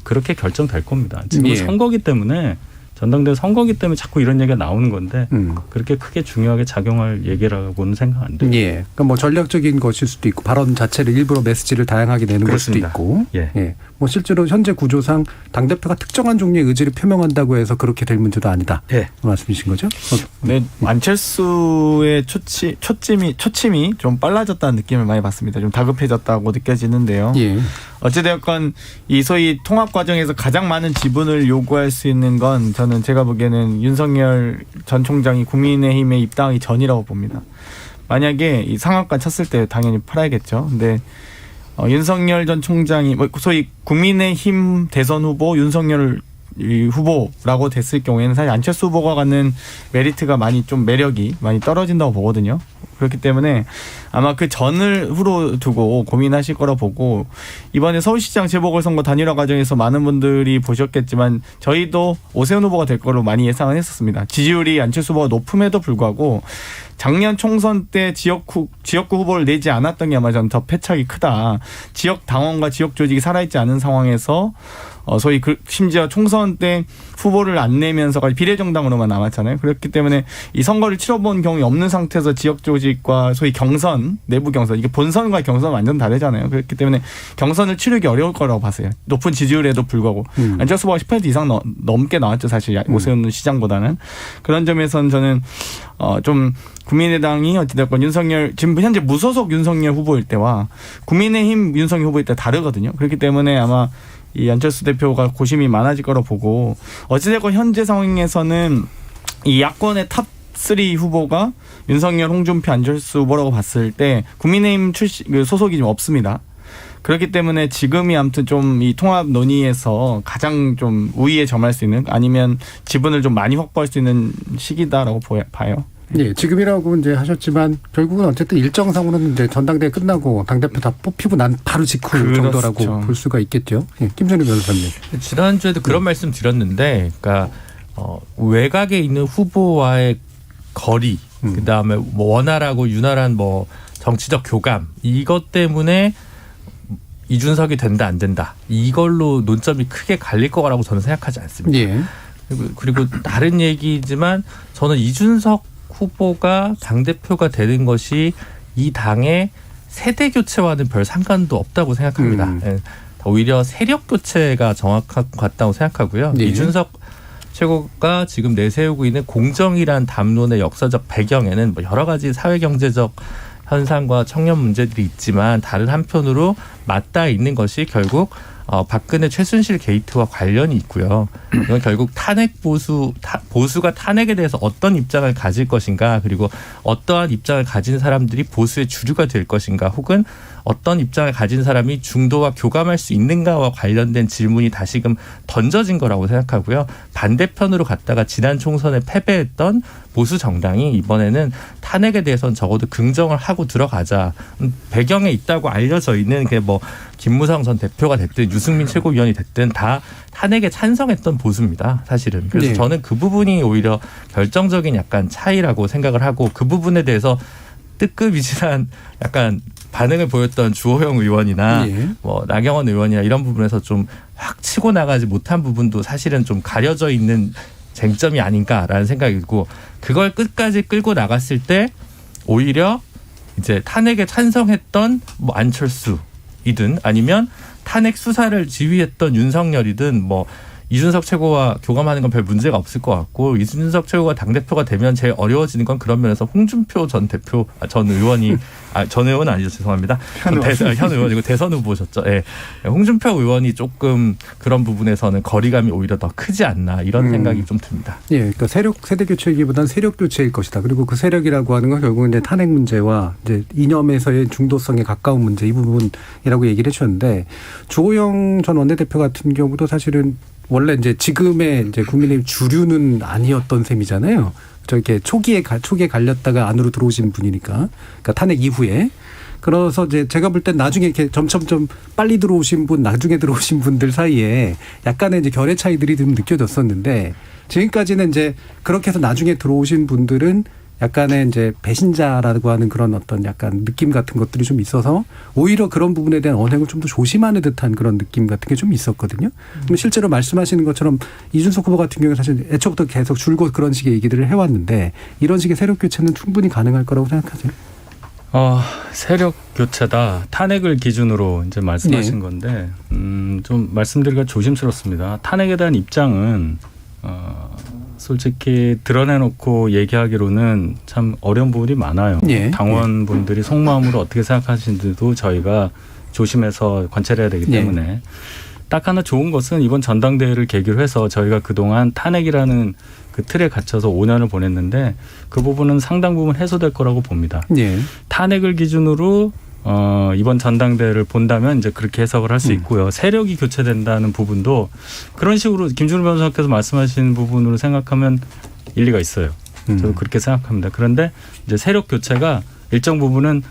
그렇게 결정될 겁니다. 지금 예. 선거기 때문에 전당대회 선거기 때문에 자꾸 이런 얘기가 나오는 건데 그렇게 크게 중요하게 작용할 얘기라고는 생각 안 돼요. 예. 그러니까 뭐 전략적인 것일 수도 있고 발언 자체를 일부러 메시지를 다양하게 내는 그렇습니다. 걸 수도 있고. 예. 뭐 실제로 현재 구조상 당대표가 특정한 종류의 의지를 표명한다고 해서 그렇게 될 문제도 아니다. 예. 그 말씀이신 거죠? 네, 안철수의 초침이 좀 빨라졌다는 느낌을 많이 받습니다. 좀 다급해졌다고 느껴지는데요. 예. 어찌되었건 이 소위 통합 과정에서 가장 많은 지분을 요구할 수 있는 건 저는 제가 보기에는 윤석열 전 총장이 국민의힘에 입당하기 전이라고 봅니다. 만약에 이 상한가 쳤을 때 당연히 팔아야겠죠. 근데 윤석열 전 총장이 소위 국민의힘 대선 후보 윤석열 이 후보라고 됐을 경우에는 사실 안철수 후보가 갖는 메리트가 매력이 많이 떨어진다고 보거든요. 그렇기 때문에 아마 그 전을 후로 두고 고민하실 거라 보고 이번에 서울시장 재보궐선거 단일화 과정에서 많은 분들이 보셨겠지만 저희도 오세훈 후보가 될 거로 많이 예상을 했었습니다. 지지율이 안철수 후보가 높음에도 불구하고 작년 총선 때 지역구 후보를 내지 않았던 게 아마 저는 더 패착이 크다. 지역 당원과 지역 조직이 살아있지 않은 상황에서 소위 심지어 총선 때 후보를 안 내면서까지 비례정당으로만 남았잖아요. 그렇기 때문에 이 선거를 치러본 경험이 없는 상태에서 지역 조직과 소위 경선, 내부 경선, 이게 본선과 경선은 완전 다르잖아요. 그렇기 때문에 경선을 치르기 어려울 거라고 봤어요. 높은 지지율에도 불구하고. 안철수 후보가 10% 이상 넘게 나왔죠. 사실 오세훈 시장보다는. 그런 점에서는 저는 좀 국민의당이 어찌됐건 윤석열 지금 현재 무소속 윤석열 후보일 때와 국민의힘 윤석열 후보일 때 다르거든요. 그렇기 때문에 아마 이 안철수 대표가 고심이 많아질 거라 보고 어찌됐건 현재 상황에서는 이 야권의 탑 3 후보가 윤석열, 홍준표, 안철수 후보라고 봤을 때 국민의힘 소속이 좀 없습니다. 그렇기 때문에 지금이 아무튼 좀 이 통합 논의에서 가장 좀 우위에 점할 수 있는 아니면 지분을 좀 많이 확보할 수 있는 시기다라고 봐요. 예, 지금이라고 이제 하셨지만 결국은 어쨌든 일정상으로는 이제 전당대회 끝나고 당대표 다 뽑히고 난 바로 직후 그렇죠. 정도라고 볼 수가 있겠죠. 예, 김선희 변호사님. 지난주에도 그런 말씀 드렸는데, 그러니까 외곽에 있는 후보와의 거리, 그다음에 뭐 원활하고 윤활한 뭐 정치적 교감 이것 때문에 이준석이 된다 안 된다 이걸로 논점이 크게 갈릴 거라고 저는 생각하지 않습니다. 예. 그리고 다른 얘기지만 저는 이준석 후보가 당대표가 되는 것이 이 당의 세대 교체와는 별 상관도 없다고 생각합니다. 예, 오히려 세력 교체가 정확한 것 같다고 생각하고요. 네. 이준석 최고가 지금 내세우고 있는 공정이란 담론의 역사적 배경에는 뭐 여러 가지 사회경제적 현상과 청년 문제들이 있지만 다른 한편으로 맞닿아 있는 것이 결국 박근혜 최순실 게이트와 관련이 있고요. 이건 결국 보수가 탄핵에 대해서 어떤 입장을 가질 것인가, 그리고 어떠한 입장을 가진 사람들이 보수의 주류가 될 것인가, 혹은 어떤 입장을 가진 사람이 중도와 교감할 수 있는가와 관련된 질문이 다시금 던져진 거라고 생각하고요. 반대편으로 갔다가 지난 총선에 패배했던 보수 정당이 이번에는 탄핵에 대해서는 적어도 긍정을 하고 들어가자. 배경에 있다고 알려져 있는 게 뭐 김무성 전 대표가 됐든 유승민 최고위원이 됐든 다 탄핵에 찬성했던 보수입니다. 사실은. 그래서 네. 저는 그 부분이 오히려 결정적인 약간 차이라고 생각을 하고, 그 부분에 대해서 뜨끔이지만 약간 반응을 보였던 주호영 의원이나 예. 뭐 나경원 의원이나 이런 부분에서 좀 확 치고 나가지 못한 부분도 사실은 좀 가려져 있는 쟁점이 아닌가라는 생각이고, 그걸 끝까지 끌고 나갔을 때 오히려 이제 탄핵에 찬성했던 뭐 안철수이든 아니면 탄핵 수사를 지휘했던 윤석열이든 뭐 이준석 최고와 교감하는 건 별 문제가 없을 것 같고, 이준석 최고가 당대표가 되면 제일 어려워지는 건 그런 면에서 홍준표 전 대표, 전 의원이, 전 의원은 아니죠. 죄송합니다. 현 의원이고 대선 후보셨죠. 예. 홍준표 의원이 조금 그런 부분에서는 거리감이 오히려 더 크지 않나 이런 생각이 좀 듭니다. 예, 그러니까 세대 교체이기보다는 세력 교체일 것이다. 그리고 그 세력이라고 하는 건 결국은 이제 탄핵 문제와 이제 이념에서의 중도성에 가까운 문제 이 부분이라고 얘기를 해주셨는데, 주호영 전 원내대표 같은 경우도 사실은 원래 이제 지금의 이제 국민의힘 주류는 아니었던 셈이잖아요. 저렇게 초기에 갈렸다가 안으로 들어오신 분이니까. 그러니까 탄핵 이후에. 그래서 이제 제가 볼 땐 나중에 이렇게 점점 좀 빨리 들어오신 분, 나중에 들어오신 분들 사이에 약간의 이제 결의 차이들이 좀 느껴졌었는데, 지금까지는 이제 그렇게 해서 나중에 들어오신 분들은 약간의 이제 배신자라고 하는 그런 어떤 약간 느낌 같은 것들이 좀 있어서 오히려 그런 부분에 대한 언행을 좀 더 조심하는 듯한 그런 느낌 같은 게 좀 있었거든요. 그럼 실제로 말씀하시는 것처럼 이준석 후보 같은 경우에 사실 애초부터 계속 줄곧 그런 식의 얘기들을 해왔는데 이런 식의 세력 교체는 충분히 가능할 거라고 생각하세요? 세력 교체다. 탄핵을 기준으로 이제 말씀하신 네. 건데, 좀 말씀드리기가 조심스럽습니다. 탄핵에 대한 입장은, 솔직히 드러내놓고 얘기하기로는 참 어려운 부분이 많아요. 예. 당원분들이 속마음으로 어떻게 생각하시는지도 저희가 조심해서 관찰해야 되기 때문에 딱 하나 좋은 것은 이번 전당대회를 계기로 해서 저희가 그동안 탄핵이라는 그 틀에 갇혀서 5년을 보냈는데 그 부분은 상당 부분 해소될 거라고 봅니다. 예. 탄핵을 기준으로 이번 전당대회를 본다면 이제 그렇게 해석을 할 수 있고요. 세력이 교체된다는 부분도 그런 식으로 김준우 변호사께서 말씀하신 부분으로 생각하면 일리가 있어요. 저도 그렇게 생각합니다. 그런데 이제 세력 교체가 일정 부분은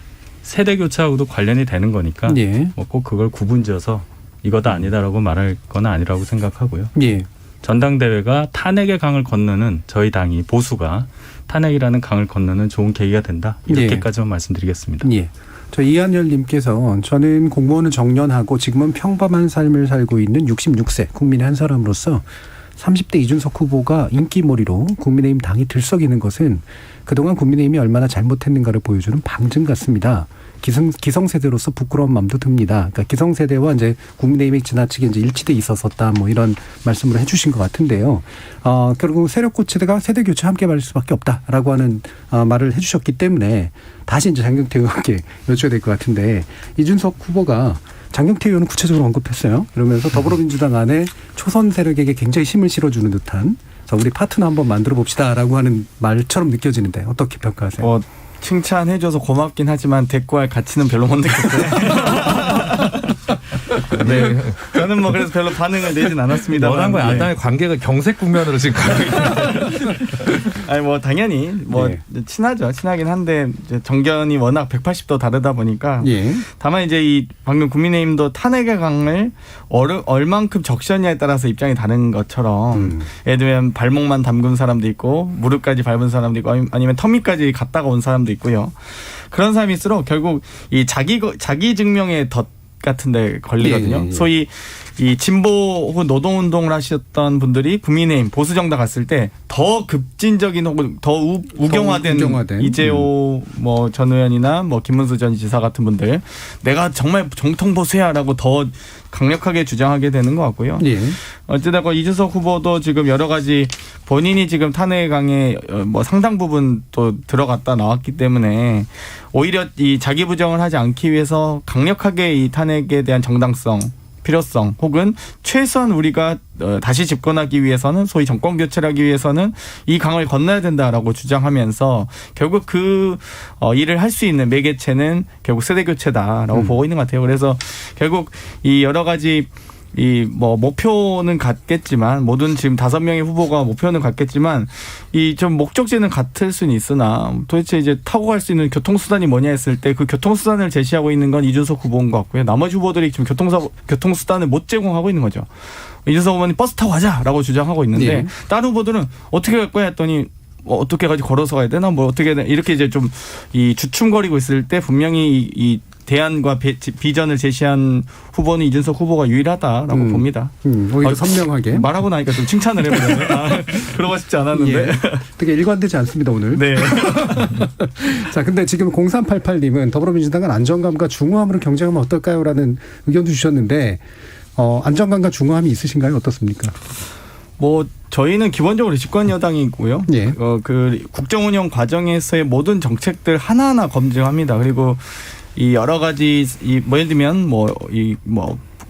세대 교체하고도 관련이 되는 거니까 예. 뭐 꼭 그걸 구분지어서 이거다 아니다라고 말할 건 아니라고 생각하고요. 예. 전당대회가 탄핵의 강을 건너는 저희 당이 보수가 탄핵이라는 강을 건너는 좋은 계기가 된다. 이렇게까지만 말씀드리겠습니다. 예. 저 이한열님께서 저는 공무원을 정년하고 지금은 평범한 삶을 살고 있는 66세 국민의 한 사람으로서 30대 이준석 후보가 인기몰이로 국민의힘 당이 들썩이는 것은 그동안 국민의힘이 얼마나 잘못했는가를 보여주는 방증 같습니다. 기성세대로서 부끄러운 마음도 듭니다. 그러니까 기성세대와 이제 국민의힘이 지나치게 이제 일치돼 있었었다 뭐 이런 말씀을 해주신 것 같은데요. 결국 세력 교체가 세대 교체 함께 말 수밖에 없다라고 하는 말을 해주셨기 때문에 다시 이제 장경태 의원께 여쭤야 될 것 같은데 이준석 후보가 장경태 의원은 구체적으로 언급했어요. 그러면서 더불어민주당 안에 초선 세력에게 굉장히 힘을 실어주는 듯한 우리 파트너 한번 만들어 봅시다라고 하는 말처럼 느껴지는데 어떻게 평가하세요? 칭찬해줘서 고맙긴 하지만 대꾸할 가치는 별로 못 느꼈어요. 네, 저는 뭐 그래서 별로 반응을 내진 않았습니다. 원한 거야. 야당의 관계가 경색 국면으로 지금 가고 있는. 아니 뭐 당연히 뭐 친하죠. 친하긴 한데 이제 정견이 워낙 180도 다르다 보니까. 예. 다만 이제 이 방금 국민의힘도 탄핵의 강을 얼만큼 적셨냐에 따라서 입장이 다른 것처럼 예를 들면 발목만 담근 사람도 있고 무릎까지 밟은 사람도 있고 아니면 터미까지 갔다가 온 사람도 있고요. 그런 사람일수록 결국 이 자기 증명의 덫 같은데 걸리거든요. 예. 소위 이 진보 혹은 노동운동을 하셨던 분들이 국민의힘 보수정당 갔을 때 더 급진적인 혹은 더 우경화된 이재호 뭐 전 의원이나 뭐 김문수 전 지사 같은 분들 내가 정말 정통 보수야라고 더 강력하게 주장하게 되는 것 같고요. 예. 어찌됐건 이준석 후보도 지금 여러 가지 본인이 지금 탄핵 강에 뭐 상당 부분 또 들어갔다 나왔기 때문에 오히려 이 자기 부정을 하지 않기 위해서 강력하게 이 탄핵에 대한 정당성 필요성 혹은 최소한 우리가 다시 집권하기 위해서는 소위 정권 교체를 하기 위해서는 이 강을 건너야 된다라고 주장하면서 결국 그 일을 할 수 있는 매개체는 결국 세대 교체다라고 보고 있는 것 같아요. 그래서 결국 이 여러 가지 이 뭐 목표는 같겠지만 모든 지금 5명의 후보가 목표는 같겠지만 이 좀 목적지는 같을 수는 있으나 도대체 이제 타고 갈 수 있는 교통수단이 뭐냐 했을 때 그 교통수단을 제시하고 있는 건 이준석 후보인 것 같고요. 나머지 후보들이 지금 교통수단을 못 제공하고 있는 거죠. 이준석 후보는 버스 타고 가자라고 주장하고 있는데 네. 다른 후보들은 어떻게 갈 거야 했더니 뭐 어떻게 가지 걸어서 가야 되나 뭐 어떻게 이렇게 이제 좀 이 주춤거리고 있을 때 분명히 이 대안과 비전을 제시한 후보는 이준석 후보가 유일하다라고 봅니다. 오히려 선명하게. 말하고 나니까 좀 칭찬을 해보네요. 그러고 싶지 않았는데. 예. 되게 일관되지 않습니다, 오늘. 네. 자, 근데 지금 0388님은 더불어민주당은 안정감과 중후함으로 경쟁하면 어떨까요? 라는 의견도 주셨는데, 안정감과 중후함이 있으신가요? 어떻습니까? 뭐 저희는 기본적으로 집권 여당이고요. 예. 그 국정 운영 과정에서의 모든 정책들 하나하나 검증합니다. 그리고 이 여러 가지 뭐 예를 들면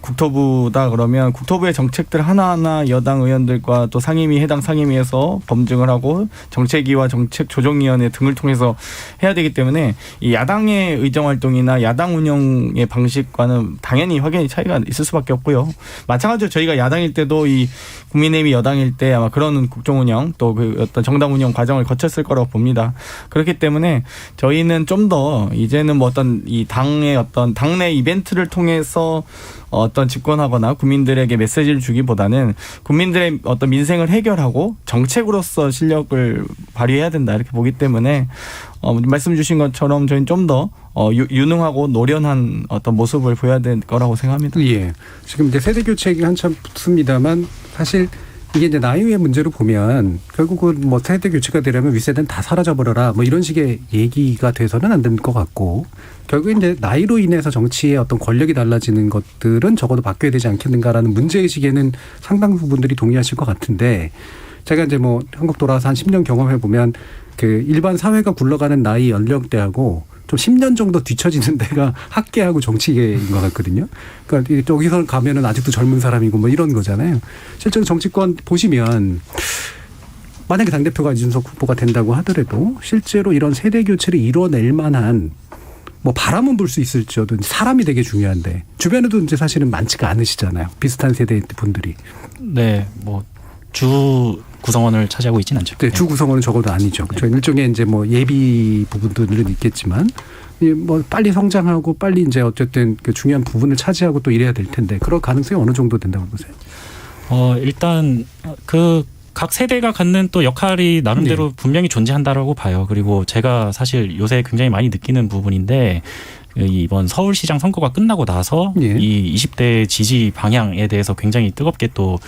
국토부다 그러면 국토부의 정책들 하나하나 여당 의원들과 또 상임위 해당 상임위에서 검증을 하고 정책위와 정책조정위원회 등을 통해서 해야 되기 때문에 이 야당의 의정 활동이나 야당 운영의 방식과는 당연히 확연히 차이가 있을 수밖에 없고요. 마찬가지로 저희가 야당일 때도 이 국민의힘이 여당일 때 아마 그런 국정 운영 또 그 어떤 정당 운영 과정을 거쳤을 거라고 봅니다. 그렇기 때문에 저희는 좀 더 이제는 뭐 어떤 이 당의 어떤 당내 이벤트를 통해서 어떤 집권하거나 국민들에게 메시지를 주기보다는 국민들의 어떤 민생을 해결하고 정책으로서 실력을 발휘해야 된다 이렇게 보기 때문에 말씀 주신 것처럼 저희는 좀 더 유능하고 노련한 어떤 모습을 보여야 될 거라고 생각합니다. 예. 지금 이제 세대 교체 얘기가 한참 붙습니다만 사실 이게 이제 나이의 문제로 보면 결국은 뭐 세대 교체가 되려면 윗세대는 다 사라져버려라 뭐 이런 식의 얘기가 돼서는 안 될 것 같고 결국에 이제 나이로 인해서 정치의 어떤 권력이 달라지는 것들은 적어도 바뀌어야 되지 않겠는가라는 문제의식에는 상당 부분들이 동의하실 것 같은데 제가 이제 뭐 한국 돌아와서 한 10년 경험해 보면 그 일반 사회가 굴러가는 나이 연령대하고 좀 10년 정도 뒤처지는 데가 학계하고 정치계인 것 같거든요. 그러니까 여기서 가면은 아직도 젊은 사람이고 뭐 이런 거잖아요. 실제로 정치권 보시면 만약에 당대표가 이준석 후보가 된다고 하더라도 실제로 이런 세대 교체를 이뤄낼 만한 뭐 바람은 불 수 있을지어도 사람이 되게 중요한데 주변에도 이제 사실은 많지가 않으시잖아요. 비슷한 세대 분들이. 네, 뭐 주 구성원을 차지하고 있지는 않죠. 네, 주 구성원은 적어도 아니죠. 그렇죠. 일종의 이제 뭐 예비 부분들은 있겠지만 뭐 빨리 성장하고 빨리 이제 어쨌든 그 중요한 부분을 차지하고 또 이래야 될 텐데 그럴 가능성이 어느 정도 된다고 보세요? 일단 각 세대가 갖는 또 역할이 나름대로 분명히 존재한다라고 봐요. 그리고 제가 사실 요새 굉장히 많이 느끼는 부분인데 이번 서울시장 선거가 끝나고 나서 이 20대 지지 방향에 대해서 굉장히 뜨겁게 또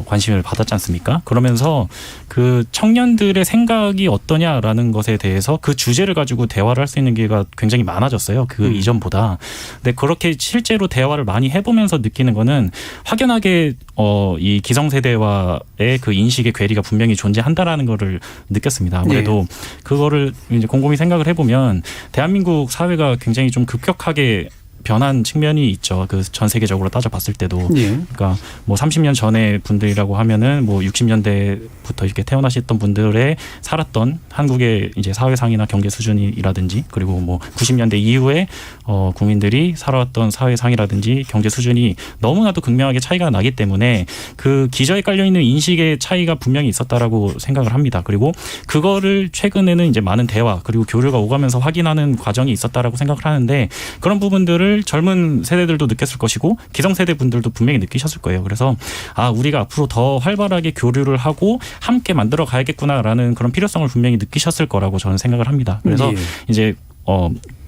관심을 받았지 않습니까? 그러면서 그 청년들의 생각이 어떠냐라는 것에 대해서 그 주제를 가지고 대화를 할 수 있는 기회가 굉장히 많아졌어요. 그 이전보다. 근데 그렇게 실제로 대화를 많이 해보면서 느끼는 거는 확연하게 이 기성세대와의 그 인식의 괴리가 분명히 존재한다라는 거를 느꼈습니다. 아무래도 그거를 이제 곰곰이 생각을 해보면 대한민국 사회가 굉장히 좀 급격하게 변한 측면이 있죠. 그 전 세계적으로 따져봤을 때도. 그러니까 뭐 30년 전의 분들이라고 하면은 뭐 60년대부터 이렇게 태어나셨던 분들의 살았던 한국의 이제 사회상이나 경제 수준이라든지 그리고 뭐 90년대 이후에 국민들이 살아왔던 사회상이라든지 경제 수준이 너무나도 극명하게 차이가 나기 때문에 그 기저에 깔려 있는 인식의 차이가 분명히 있었다라고 생각을 합니다. 그리고 그거를 최근에는 이제 많은 대화 그리고 교류가 오가면서 확인하는 과정이 있었다라고 생각을 하는데 그런 부분들을 젊은 세대들도 느꼈을 것이고 기성세대 분들도 분명히 느끼셨을 거예요. 그래서 우리가 앞으로 더 활발하게 교류를 하고 함께 만들어 가야겠구나라는 그런 필요성을 분명히 느끼셨을 거라고 저는 생각을 합니다. 그래서 이제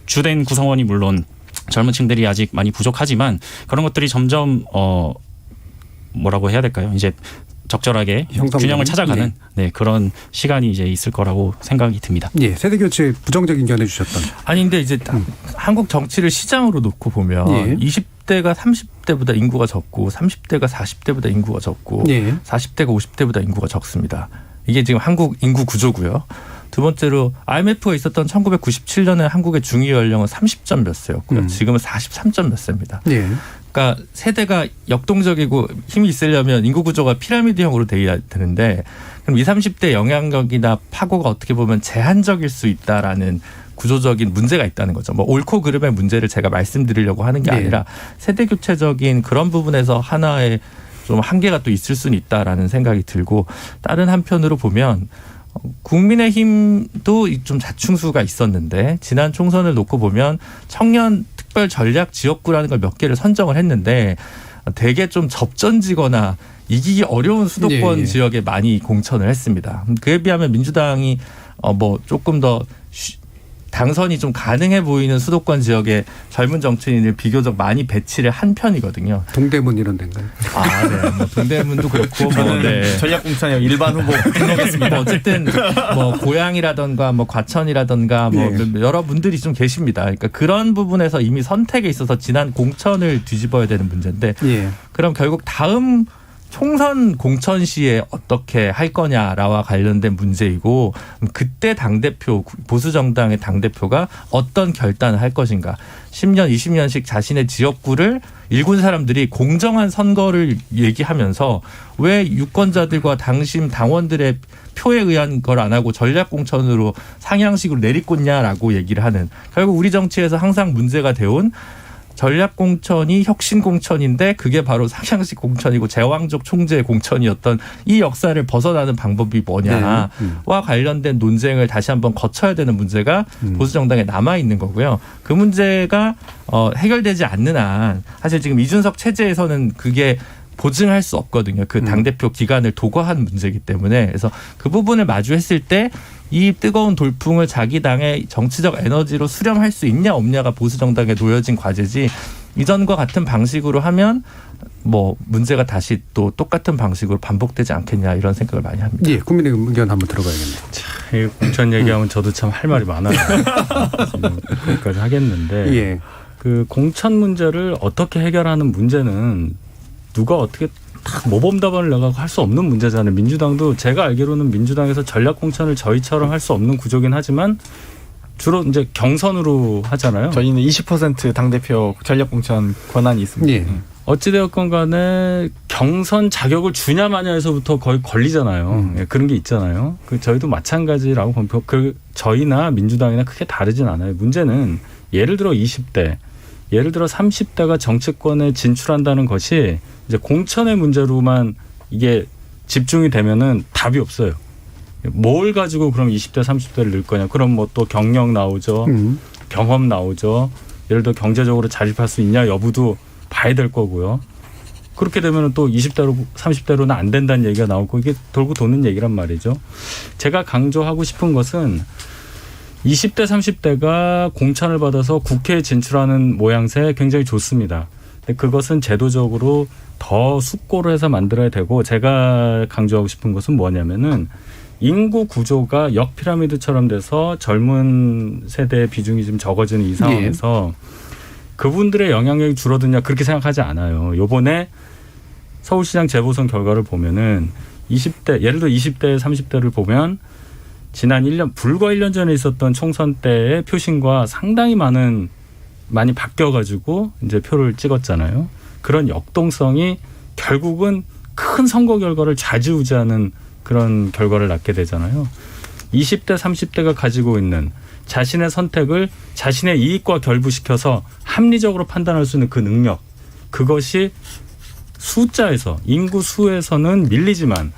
주된 구성원이 물론 젊은 층들이 아직 많이 부족하지만 그런 것들이 점점 뭐라고 해야 될까요? 이제 적절하게 균형을 찾아가는 그런 시간이 이제 있을 거라고 생각이 듭니다. 예, 세대 교체 부정적인 견해 주셨던. 아니 근데 이제 한국 정치를 시장으로 놓고 보면 20대가 30대보다 인구가 적고 30대가 40대보다 인구가 적고 40대가 50대보다 인구가 적습니다. 이게 지금 한국 인구 구조고요. 두 번째로 IMF가 있었던 1997년에 한국의 중위 연령은 30점 몇 세였고요. 지금은 43점 몇 세입니다. 그러니까 세대가 역동적이고 힘이 있으려면 인구 구조가 피라미드형으로 돼야 되는데 그럼 20, 30대 영향력이나 파고가 어떻게 보면 제한적일 수 있다라는 구조적인 문제가 있다는 거죠. 뭐 옳고 그름의 문제를 제가 말씀드리려고 하는 게 아니라 세대 교체적인 그런 부분에서 하나의 좀 한계가 또 있을 수는 있다라는 생각이 들고 다른 한편으로 보면 국민의힘도 좀 자충수가 있었는데 지난 총선을 놓고 보면 청년 특별 전략 지역구라는 걸 몇 개를 선정을 했는데 되게 좀 접전지거나 이기기 어려운 수도권 지역에 많이 공천을 했습니다. 그에 비하면 민주당이 뭐 조금 더 당선이 좀 가능해 보이는 수도권 지역에 젊은 정치인을 비교적 많이 배치를 한 편이거든요. 동대문 이런 데인가요? 네. 뭐 동대문도 그렇고 전략공천이요. 일반 후보 등록했습니다. 뭐 어쨌든 뭐 고양이라든가 뭐 과천이라든가 뭐 여러 분들이 좀 계십니다. 그러니까 그런 부분에서 이미 선택에 있어서 지난 공천을 뒤집어야 되는 문제인데 그럼 결국 다음 총선 공천 시에 어떻게 할 거냐라와 관련된 문제이고 그때 당대표 보수정당의 당대표가 어떤 결단을 할 것인가 10년 20년씩 자신의 지역구를 일군 사람들이 공정한 선거를 얘기하면서 왜 유권자들과 당심 당원들의 표에 의한 걸 안 하고 전략공천으로 상향식으로 내리꽂냐라고 얘기를 하는 결국 우리 정치에서 항상 문제가 되어온 전략공천이 혁신공천인데 그게 바로 상향식 공천이고 제왕적 총재의 공천이었던 이 역사를 벗어나는 방법이 뭐냐와 관련된 논쟁을 다시 한번 거쳐야 되는 문제가 보수정당에 남아있는 거고요. 그 문제가 해결되지 않는 한 사실 지금 이준석 체제에서는 그게 보증할 수 없거든요. 그 당대표 기간을 도과한 문제이기 때문에. 그래서 그 부분을 마주했을 때 이 뜨거운 돌풍을 자기 당의 정치적 에너지로 수렴할 수 있냐 없냐가 보수정당에 놓여진 과제지 이전과 같은 방식으로 하면 뭐 문제가 다시 또 똑같은 방식으로 반복되지 않겠냐 이런 생각을 많이 합니다. 예, 국민의힘 의견 한번 들어봐야겠네요. 이 공천 얘기하면 저도 참 할 말이 많아요. 거기까지 하겠는데 예. 그 공천 문제를 어떻게 해결하는 문제는 누가 어떻게 딱 모범 답안을 내가 할 수 없는 문제잖아요. 민주당도 제가 알기로는 민주당에서 전략 공천을 저희처럼 할 수 없는 구조긴 하지만 주로 이제 경선으로 하잖아요. 저희는 20% 당대표 전략공천 권한이 있습니다. 예. 어찌되었건 간에 경선 자격을 주냐 마냐에서부터 거의 걸리잖아요. 예, 그런 게 있잖아요. 그 저희도 마찬가지라고 보면 그 저희나 민주당이나 크게 다르진 않아요. 문제는 예를 들어 20대, 예를 들어 30대가 정치권에 진출한다는 것이 이제 공천의 문제로만 이게 집중이 되면은 답이 없어요. 뭘 가지고 그럼 20대, 30대를 넣을 거냐. 그럼 뭐 또 경력 나오죠. 경험 나오죠. 예를 들어 경제적으로 자립할 수 있냐 여부도 봐야 될 거고요. 그렇게 되면 또 20대로 30대로는 안 된다는 얘기가 나오고 이게 돌고 도는 얘기란 말이죠. 제가 강조하고 싶은 것은 20대 30대가 공천을 받아서 국회에 진출하는 모양새 굉장히 좋습니다. 근데 그것은 제도적으로 더 숙고를 해서 만들어야 되고 제가 강조하고 싶은 것은 뭐냐면은 인구 구조가 역피라미드처럼 돼서 젊은 세대의 비중이 좀 적어지는 이 상황에서 그분들의 영향력이 줄어드냐 그렇게 생각하지 않아요. 요번에 서울시장 재보선 결과를 보면은 20대 예를 들어 20대 30대를 보면 지난 1년 불과 1년 전에 있었던 총선 때의 표심과 상당히 많이 바뀌어가지고 이제 표를 찍었잖아요. 그런 역동성이 결국은 큰 선거 결과를 좌지우지하는 그런 결과를 낳게 되잖아요. 20대 30대가 가지고 있는 자신의 선택을 자신의 이익과 결부시켜서 합리적으로 판단할 수 있는 그 능력, 그것이 숫자에서 인구 수에서는 밀리지만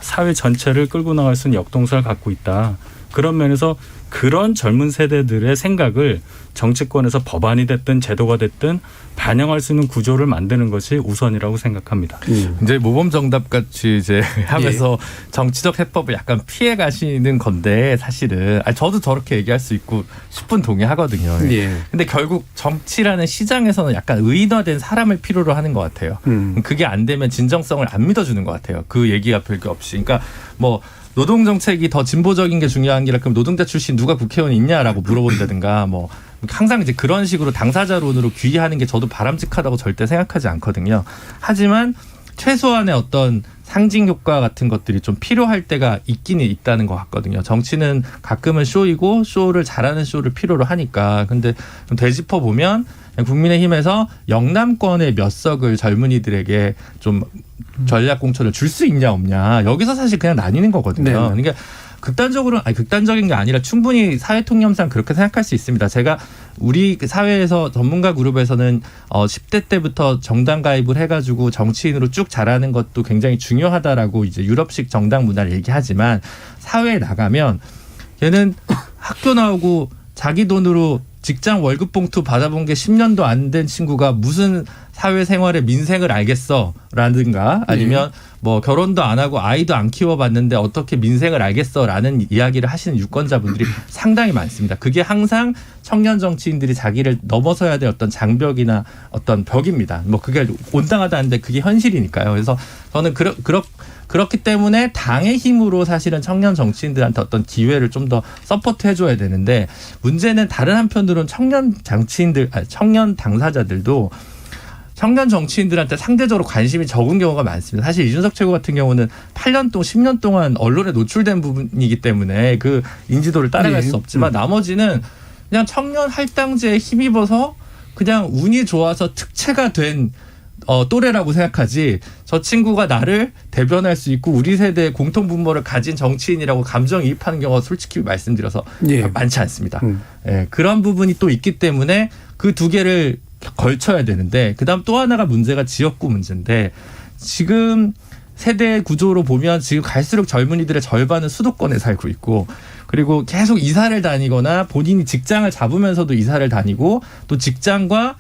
사회 전체를 끌고 나갈 수 있는 역동성을 갖고 있다. 그런 면에서 그런 젊은 세대들의 생각을 정치권에서 법안이 됐든 제도가 됐든 반영할 수 있는 구조를 만드는 것이 우선이라고 생각합니다. 이제 모범 정답 같이 이제 하면서 정치적 해법을 약간 피해 가시는 건데 사실은 저도 저렇게 얘기할 수 있고 10분 동의하거든요. 예. 근데 결국 정치라는 시장에서는 약간 의인화된 사람을 필요로 하는 것 같아요. 그게 안 되면 진정성을 안 믿어주는 것 같아요. 그 얘기가 별게 없이. 그러니까 뭐 노동 정책이 더 진보적인 게 중요한 게 그럼 노동자 출신 누가 국회의원이 있냐라고 물어본다든가 뭐 항상 이제 그런 식으로 당사자론으로 귀의하는 게 저도 바람직하다고 절대 생각하지 않거든요. 하지만 최소한의 어떤 상징 효과 같은 것들이 좀 필요할 때가 있기는 있다는 것 같거든요. 정치는 가끔은 쇼이고 쇼를 잘하는 쇼를 필요로 하니까. 근데 좀 되짚어 보면 국민의힘에서 영남권의 몇 석을 젊은이들에게 좀 전략 공천을 줄 수 있냐 없냐 여기서 사실 그냥 나뉘는 거거든요. 네. 그러니까 극단적인 게 아니라 충분히 사회 통념상 그렇게 생각할 수 있습니다. 제가 우리 사회에서 전문가 그룹에서는 10대 때부터 정당 가입을 해가지고 정치인으로 쭉 자라는 것도 굉장히 중요하다라고 이제 유럽식 정당 문화를 얘기하지만 사회에 나가면 얘는 학교 나오고 자기 돈으로 직장 월급 봉투 받아본 게 10년도 안 된 친구가 무슨 사회생활의 민생을 알겠어라든가 아니면 뭐 결혼도 안 하고 아이도 안 키워봤는데 어떻게 민생을 알겠어라는 이야기를 하시는 유권자분들이 상당히 많습니다. 그게 항상 청년 정치인들이 자기를 넘어서야 될 어떤 장벽이나 어떤 벽입니다. 뭐 그게 온당하다는데 그게 현실이니까요. 그래서 저는 그렇기 때문에 당의 힘으로 사실은 청년 정치인들한테 어떤 기회를 좀 더 서포트해줘야 되는데 문제는 다른 한편으로는 청년 당사자들도 청년 정치인들한테 상대적으로 관심이 적은 경우가 많습니다. 사실 이준석 최고 같은 경우는 8년 동안 10년 동안 언론에 노출된 부분이기 때문에 그 인지도를 따라갈 수 없지만 나머지는 그냥 청년 할당제에 힘입어서 그냥 운이 좋아서 특채가 된 또래라고 생각하지 저 친구가 나를 대변할 수 있고 우리 세대의 공통 분모를 가진 정치인이라고 감정이입하는 경우가 솔직히 말씀드려서 많지 않습니다. 그런 부분이 또 있기 때문에 그 두 개를 걸쳐야 되는데 그다음 또 하나가 문제가 지역구 문제인데 지금 세대 구조로 보면 지금 갈수록 젊은이들의 절반은 수도권에 살고 있고 그리고 계속 이사를 다니거나 본인이 직장을 잡으면서도 이사를 다니고 또 직장과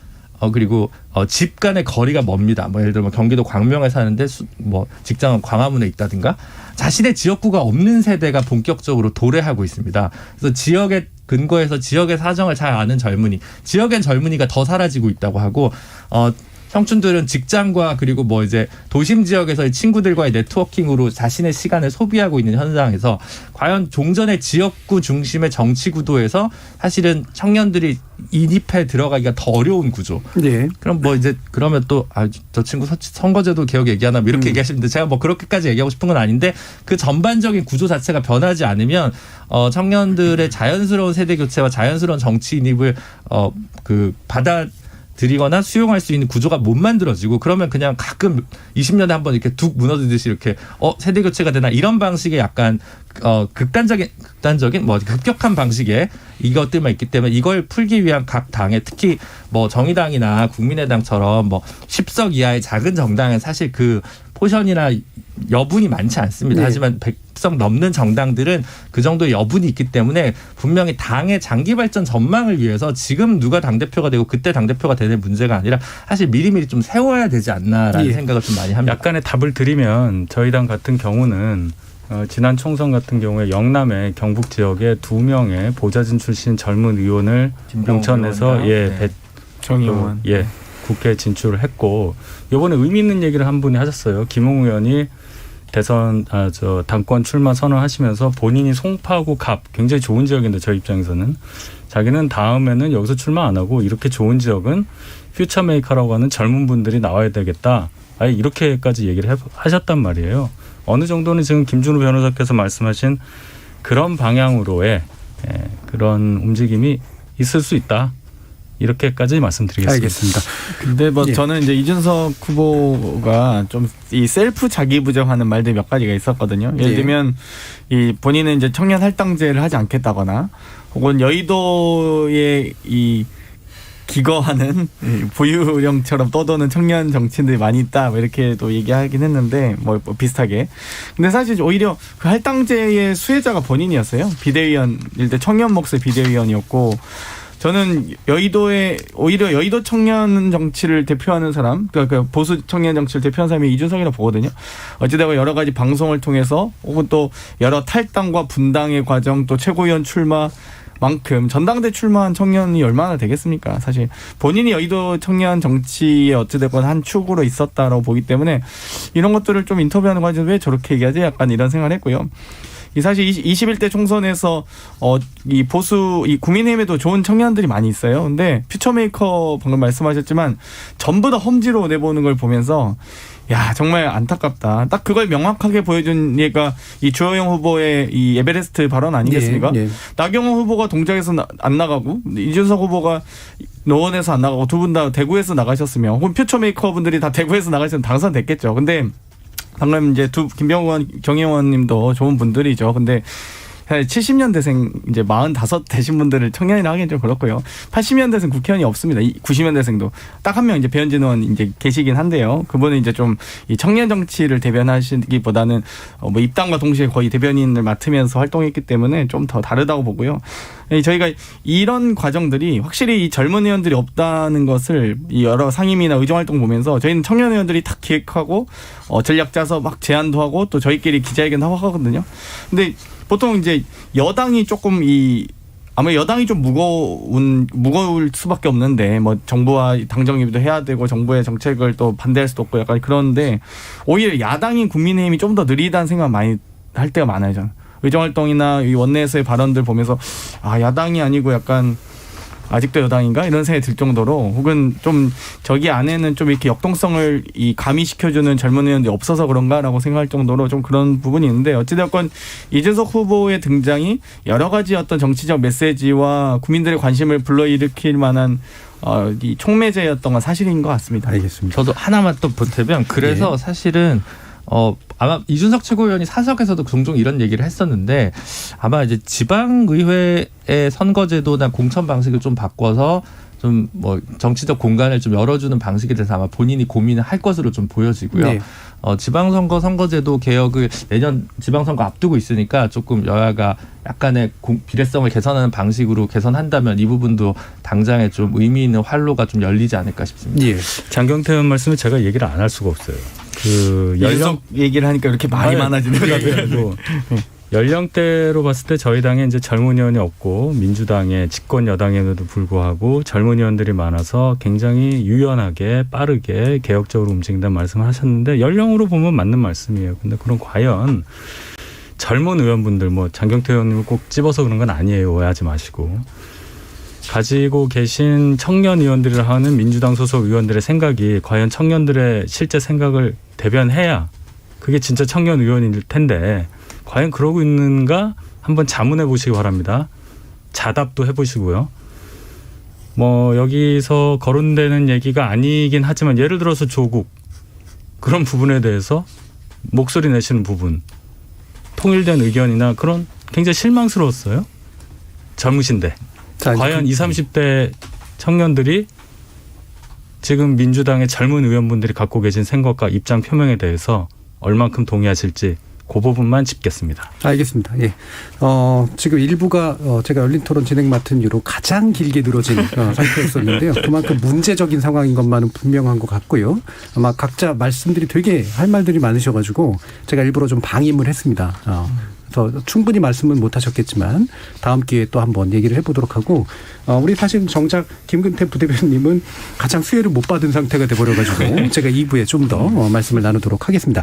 그리고 집 간의 거리가 멉니다. 뭐 예를 들면 경기도 광명에 사는데 뭐 직장은 광화문에 있다든가 자신의 지역구가 없는 세대가 본격적으로 도래하고 있습니다. 그래서 지역의 근거에서 지역의 사정을 잘 아는 젊은이, 지역의 젊은이가 더 사라지고 있다고 하고 청춘들은 직장과 그리고 뭐 이제 도심 지역에서의 친구들과의 네트워킹으로 자신의 시간을 소비하고 있는 현상에서 과연 종전의 지역구 중심의 정치 구도에서 사실은 청년들이 인입해 들어가기가 더 어려운 구조. 네. 그럼 뭐 이제 그러면 또 저 친구 선거제도 개혁 얘기하나 뭐 이렇게 얘기하시는데 제가 뭐 그렇게까지 얘기하고 싶은 건 아닌데 그 전반적인 구조 자체가 변하지 않으면 청년들의 자연스러운 세대 교체와 자연스러운 정치 인입을 받아들이거나 수용할 수 있는 구조가 못 만들어지고 그러면 그냥 가끔 20년에 한 번 이렇게 툭 무너지듯이 이렇게 세대 교체가 되나 이런 방식의 약간 극단적인 뭐 급격한 방식의 이것들만 있기 때문에 이걸 풀기 위한 각 당의 특히 뭐 정의당이나 국민의당처럼 뭐 10석 이하의 작은 정당은 사실 그 포션이나 여분이 많지 않습니다. 네. 하지만 100석 넘는 정당들은 그 정도의 여분이 있기 때문에 분명히 당의 장기 발전 전망을 위해서 지금 누가 당대표가 되고 그때 당대표가 되는 문제가 아니라 사실 미리미리 좀 세워야 되지 않나라는 생각을 좀 많이 합니다. 약간의 답을 드리면 저희 당 같은 경우는 지난 총선 같은 경우에 영남의 경북 지역에 2명의 보좌진 출신 젊은 의원을 용천에서 정의원 국회에 진출을 했고 이번에 의미 있는 얘기를 한 분이 하셨어요. 김웅 의원이 대선 당권 출마 선언하시면서 본인이 송파구 갑 굉장히 좋은 지역인데 저 입장에서는 자기는 다음에는 여기서 출마 안 하고 이렇게 좋은 지역은 퓨처메이커라고 하는 젊은 분들이 나와야 되겠다. 아예 이렇게까지 얘기를 하셨단 말이에요. 어느 정도는 지금 김준우 변호사께서 말씀하신 그런 방향으로의 그런 움직임이 있을 수 있다. 이렇게까지 말씀드리겠습니다. 알겠습니다. 근데 뭐 저는 이제 이준석 후보가 좀 이 셀프 자기 부정하는 말들 몇 가지가 있었거든요. 예를 들면 이 본인은 이제 청년 할당제를 하지 않겠다거나 혹은 여의도에 이 기거하는 보유령처럼 떠도는 청년 정치인들이 많이 있다. 뭐 이렇게 또 얘기하긴 했는데 뭐 비슷하게. 근데 사실 오히려 그 할당제의 수혜자가 본인이었어요. 비대위원일 때 청년 몫의 비대위원이었고 저는 오히려 여의도 청년 정치를 대표하는 사람, 그러니까 보수 청년 정치를 대표하는 사람이 이준석이라고 보거든요. 어찌되건 여러 가지 방송을 통해서 혹은 또 여러 탈당과 분당의 과정 또 최고위원 출마 만큼 전당대 출마한 청년이 얼마나 되겠습니까? 사실 본인이 여의도 청년 정치에 어찌됐건 한 축으로 있었다라고 보기 때문에 이런 것들을 좀 인터뷰하는 과정에서 왜 저렇게 얘기하지? 약간 이런 생각을 했고요. 이 사실 21대 총선에서 이 국민의힘에도 좋은 청년들이 많이 있어요. 근데 퓨처메이커 방금 말씀하셨지만 전부 다 험지로 내보는 걸 보면서 야 정말 안타깝다. 딱 그걸 명확하게 보여준 얘가 이 주호영 후보의 이 에베레스트 발언 아니겠습니까? 네, 네. 나경원 후보가 동작에서 안 나가고 이준석 후보가 노원에서 안 나가고 두 분 다 대구에서 나가셨으면 혹은 퓨처메이커 분들이 다 대구에서 나가시면 당선됐겠죠. 근데 방금 이제 김병우 의원, 정의원 님도 좋은 분들이죠. 근데 70년대생 이제 45 되신 분들을 청년이라 하기엔 좀 그렇고요. 80년대생 국회의원이 없습니다. 90년대생도 딱 한 명 이제 배현진 의원 이제 계시긴 한데요. 그분은 이제 좀 이 청년 정치를 대변하시기보다는 뭐 입당과 동시에 거의 대변인을 맡으면서 활동했기 때문에 좀 더 다르다고 보고요. 저희가 이런 과정들이 확실히 이 젊은 의원들이 없다는 것을 이 여러 상임위나 의정활동 보면서 저희는 청년 의원들이 탁 기획하고 전략 짜서 막 제안도 하고 또 저희끼리 기자회견도 하거든요. 근데 보통 이제 여당이 조금 아마 여당이 좀 무거울 수밖에 없는데 뭐 정부와 당정협의도 해야 되고 정부의 정책을 또 반대할 수도 없고 약간 그런데 오히려 야당인 국민의힘이 좀 더 느리다는 생각 많이 할 때가 많아요. 저는 의정활동이나 이 원내에서의 발언들 보면서 야당이 아니고 약간 아직도 여당인가 이런 생각이 들 정도로 혹은 좀 저기 안에는 좀 이렇게 역동성을 가미시켜주는 젊은 의원들이 없어서 그런가라고 생각할 정도로 좀 그런 부분이 있는데 어찌됐건 이준석 후보의 등장이 여러 가지 어떤 정치적 메시지와 국민들의 관심을 불러일으킬 만한 이 촉매제였던 건 사실인 것 같습니다. 알겠습니다. 저도 하나만 또 보태면 그래서 사실은 아마 이준석 최고위원이 사석에서도 종종 이런 얘기를 했었는데 아마 이제 지방의회의 선거제도나 공천 방식을 좀 바꿔서 좀 뭐 정치적 공간을 좀 열어주는 방식에 대해서 아마 본인이 고민을 할 것으로 좀 보여지고요. 네. 지방선거 선거제도 개혁을 내년 지방선거 앞두고 있으니까 조금 여야가 약간의 비례성을 개선하는 방식으로 개선한다면 이 부분도 당장에 좀 의미 있는 활로가 좀 열리지 않을까 싶습니다. 예. 장경태 의원 말씀을 제가 얘기를 안 할 수가 없어요. 그 연령 얘기를 하니까 이렇게 말이 많아지는 거예요. 연령대로 봤을 때 저희 당에 이제 젊은 의원이 없고 민주당의 집권 여당에도 불구하고 젊은 의원들이 많아서 굉장히 유연하게 빠르게 개혁적으로 움직인다는 말씀을 하셨는데 연령으로 보면 맞는 말씀이에요. 근데 그럼 과연 젊은 의원분들 뭐 장경태 의원님을 꼭 집어서 그런 건 아니에요. 오해하지 마시고. 가지고 계신 청년 의원들이라 하는 민주당 소속 의원들의 생각이 과연 청년들의 실제 생각을 대변해야 그게 진짜 청년 의원일 텐데 과연 그러고 있는가 한번 자문해 보시기 바랍니다. 자답도 해보시고요. 뭐 여기서 거론되는 얘기가 아니긴 하지만 예를 들어서 조국 그런 부분에 대해서 목소리 내시는 부분 통일된 의견이나 그런 굉장히 실망스러웠어요. 젊으신데. 자, 과연 20, 30대 청년들이 지금 민주당의 젊은 의원분들이 갖고 계신 생각과 입장 표명에 대해서 얼만큼 동의하실지 그 부분만 짚겠습니다. 알겠습니다. 예. 지금 일부가 제가 열린 토론 진행 맡은 이후로 가장 길게 늘어진 상태였었는데요. 그만큼 문제적인 상황인 것만은 분명한 것 같고요. 아마 각자 말씀들이 되게 할 말들이 많으셔가지고 제가 일부러 좀 방임을 했습니다. 그래서 충분히 말씀은 못 하셨겠지만 다음 기회에 또 한번 얘기를 해보도록 하고 우리 사실 정작 김근태 부대변님은 가장 수혜를 못 받은 상태가 돼버려가지고 제가 2부에 좀 더 말씀을 나누도록 하겠습니다.